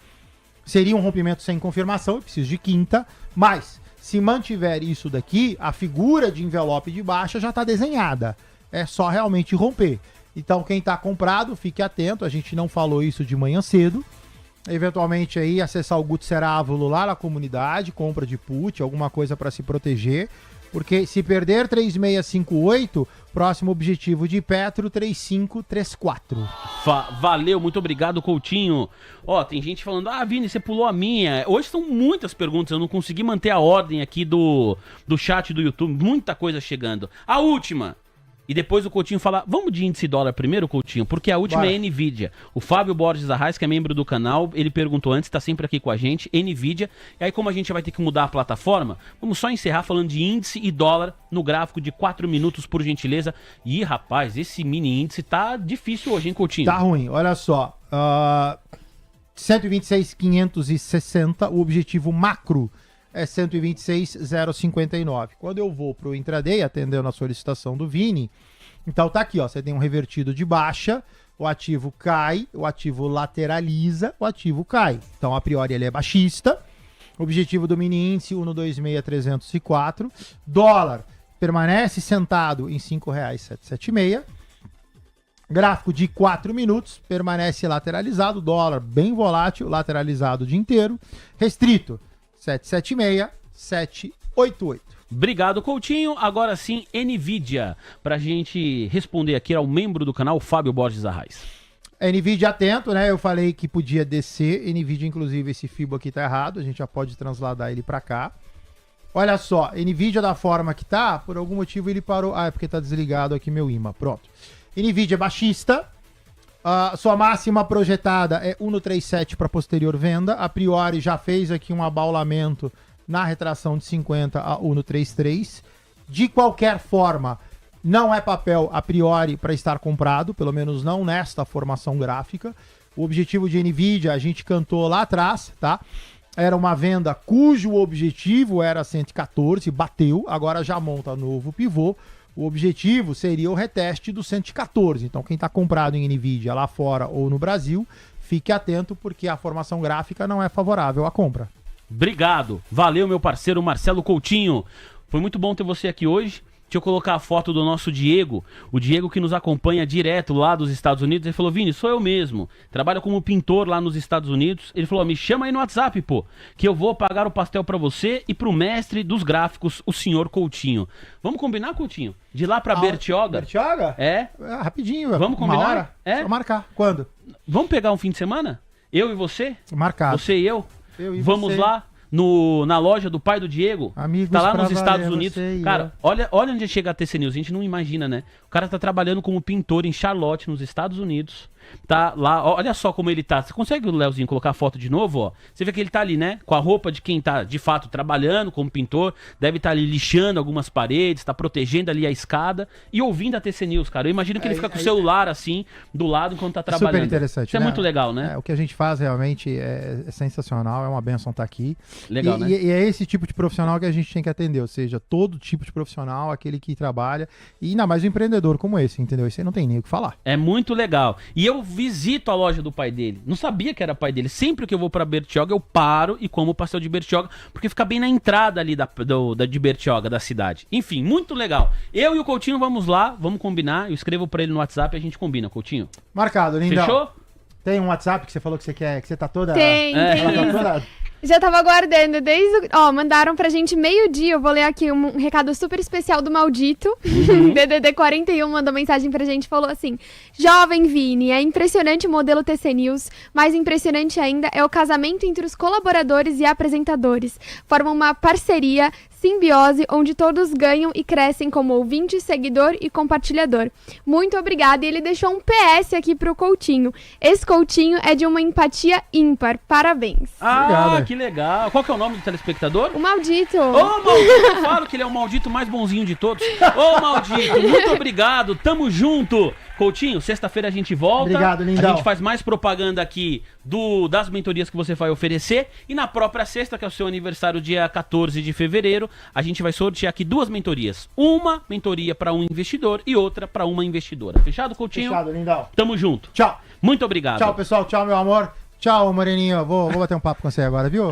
seria um rompimento sem confirmação, eu preciso de quinta, mas se mantiver isso daqui, a figura de envelope de baixa já está desenhada, é só realmente romper. Então quem está comprado, fique atento, a gente não falou isso de manhã cedo, eventualmente aí acessar o Gutserávulo lá na comunidade, compra de put, alguma coisa para se proteger, porque se perder 3,658, próximo objetivo de Petro, 3,534. Valeu, muito obrigado, Coutinho. Ó, tem gente falando, Vini, você pulou a minha. Hoje são muitas perguntas, eu não consegui manter a ordem aqui do chat do YouTube, muita coisa chegando. A última, e depois o Coutinho fala, vamos de índice dólar primeiro, Coutinho, porque a última é NVIDIA. O Fábio Borges Arraes, que é membro do canal, ele perguntou antes, tá sempre aqui com a gente, NVIDIA. E aí como a gente vai ter que mudar a plataforma, vamos só encerrar falando de índice e dólar no gráfico de 4 minutos, por gentileza. E rapaz, esse mini índice tá difícil hoje, hein, Coutinho? Tá ruim, olha só, 126.560, o objetivo macro é 126.059. Quando eu vou pro intraday, atendendo a solicitação do Vini, então tá aqui, ó, você tem um revertido de baixa, o ativo cai, o ativo lateraliza, o ativo cai. Então, a priori, ele é baixista. Objetivo do mini índice, 1,26304. Dólar permanece sentado em R$ 5,776. Gráfico de 4 minutos, permanece lateralizado, dólar bem volátil, lateralizado o dia inteiro. Restrito, 776, 788. Obrigado, Coutinho. Agora sim, NVIDIA, pra gente responder aqui ao membro do canal, Fábio Borges Arraes. NVIDIA atento, né? Eu falei que podia descer. NVIDIA, inclusive, esse FIBO aqui tá errado. A gente já pode transladar ele pra cá. Olha só, NVIDIA da forma que tá, por algum motivo ele parou. É porque tá desligado aqui meu imã. Pronto. NVIDIA baixista. Sua máxima projetada é 1,37 para posterior venda. A priori já fez aqui um abaulamento na retração de 50 a 1,33. De qualquer forma, não é papel a priori para estar comprado, pelo menos não nesta formação gráfica. O objetivo de NVIDIA a gente cantou lá atrás, tá? Era uma venda cujo objetivo era 114, bateu, agora já monta novo pivô. O objetivo seria o reteste do 114. Então, quem está comprado em NVIDIA lá fora ou no Brasil, fique atento porque a formação gráfica não é favorável à compra. Obrigado. Valeu, meu parceiro Marcelo Coutinho. Foi muito bom ter você aqui hoje. Deixa eu colocar a foto do nosso Diego, o Diego que nos acompanha direto lá dos Estados Unidos. Ele falou, Vini, sou eu mesmo, trabalho como pintor lá nos Estados Unidos. Ele falou, me chama aí no WhatsApp, pô, que eu vou pagar o pastel pra você e pro mestre dos gráficos, o senhor Coutinho. Vamos combinar, Coutinho? De lá pra Bertioga? Bertioga? É? Rapidinho. Vamos combinar? Uma hora? É? Só marcar. Quando? Vamos pegar um fim de semana? Eu e você? Marcado. Você e eu? Eu e Vamos você. lá? Na loja do pai do Diego, Amigos tá lá pra nos Estados valer, Unidos. você e Cara, olha onde chega a TC News, a gente não imagina, né? O cara tá trabalhando como pintor em Charlotte, nos Estados Unidos. Tá lá, olha só como ele tá. Você consegue, Leozinho, colocar a foto de novo, ó? Você vê que ele tá ali, né? Com a roupa de quem tá, de fato, trabalhando como pintor. Deve estar ali lixando algumas paredes, tá protegendo ali a escada e ouvindo a TC News, cara. Eu imagino que ele fica com o celular, assim, do lado enquanto tá trabalhando. Super interessante, Isso é muito legal, né? O que a gente faz realmente é sensacional, é uma benção estar aqui. Legal, né? E é esse tipo de profissional que a gente tem que atender, ou seja, todo tipo de profissional, aquele que trabalha, e ainda mais um empreendedor como esse, entendeu? Esse aí não tem nem o que falar. É muito legal. E eu visito a loja do pai dele. Não sabia que era pai dele. Sempre que eu vou pra Bertioga, eu paro e como o pastel de Bertioga, porque fica bem na entrada ali de Bertioga, da cidade. Enfim, muito legal. Eu e o Coutinho vamos lá, vamos combinar. Eu escrevo pra ele no WhatsApp e a gente combina, Coutinho. Marcado, lindão. Fechou? Tem um WhatsApp que você falou que você quer, que você tá toda... Tem. Ela tá toda... Já tava aguardando desde... mandaram pra gente meio-dia, eu vou ler aqui um recado super especial do Maldito. DDD 41 mandou mensagem pra gente, falou assim: Jovem Vini, é impressionante o modelo TC News, mais impressionante ainda é o casamento entre os colaboradores e apresentadores. Formam uma parceria simbiose onde todos ganham e crescem como ouvinte, seguidor e compartilhador. Muito obrigada. E ele deixou um PS aqui pro Coutinho. Esse Coutinho é de uma empatia ímpar. Parabéns. Ah, que legal. Qual que é o nome do telespectador? O maldito. Ô, maldito, eu falo que ele é o maldito mais bonzinho de todos. Ô, maldito, muito obrigado, tamo junto. Coutinho, sexta-feira a gente volta. Obrigado, lindão. A gente faz mais propaganda aqui das mentorias que você vai oferecer. E na própria sexta, que é o seu aniversário, dia 14 de fevereiro, a gente vai sortear aqui 2 mentorias. Uma mentoria para um investidor e outra para uma investidora. Fechado, Coutinho? Fechado, lindão. Tamo junto. Tchau. Muito obrigado. Tchau, pessoal. Tchau, meu amor. Tchau, Moreninho. Vou bater um papo com você agora, viu?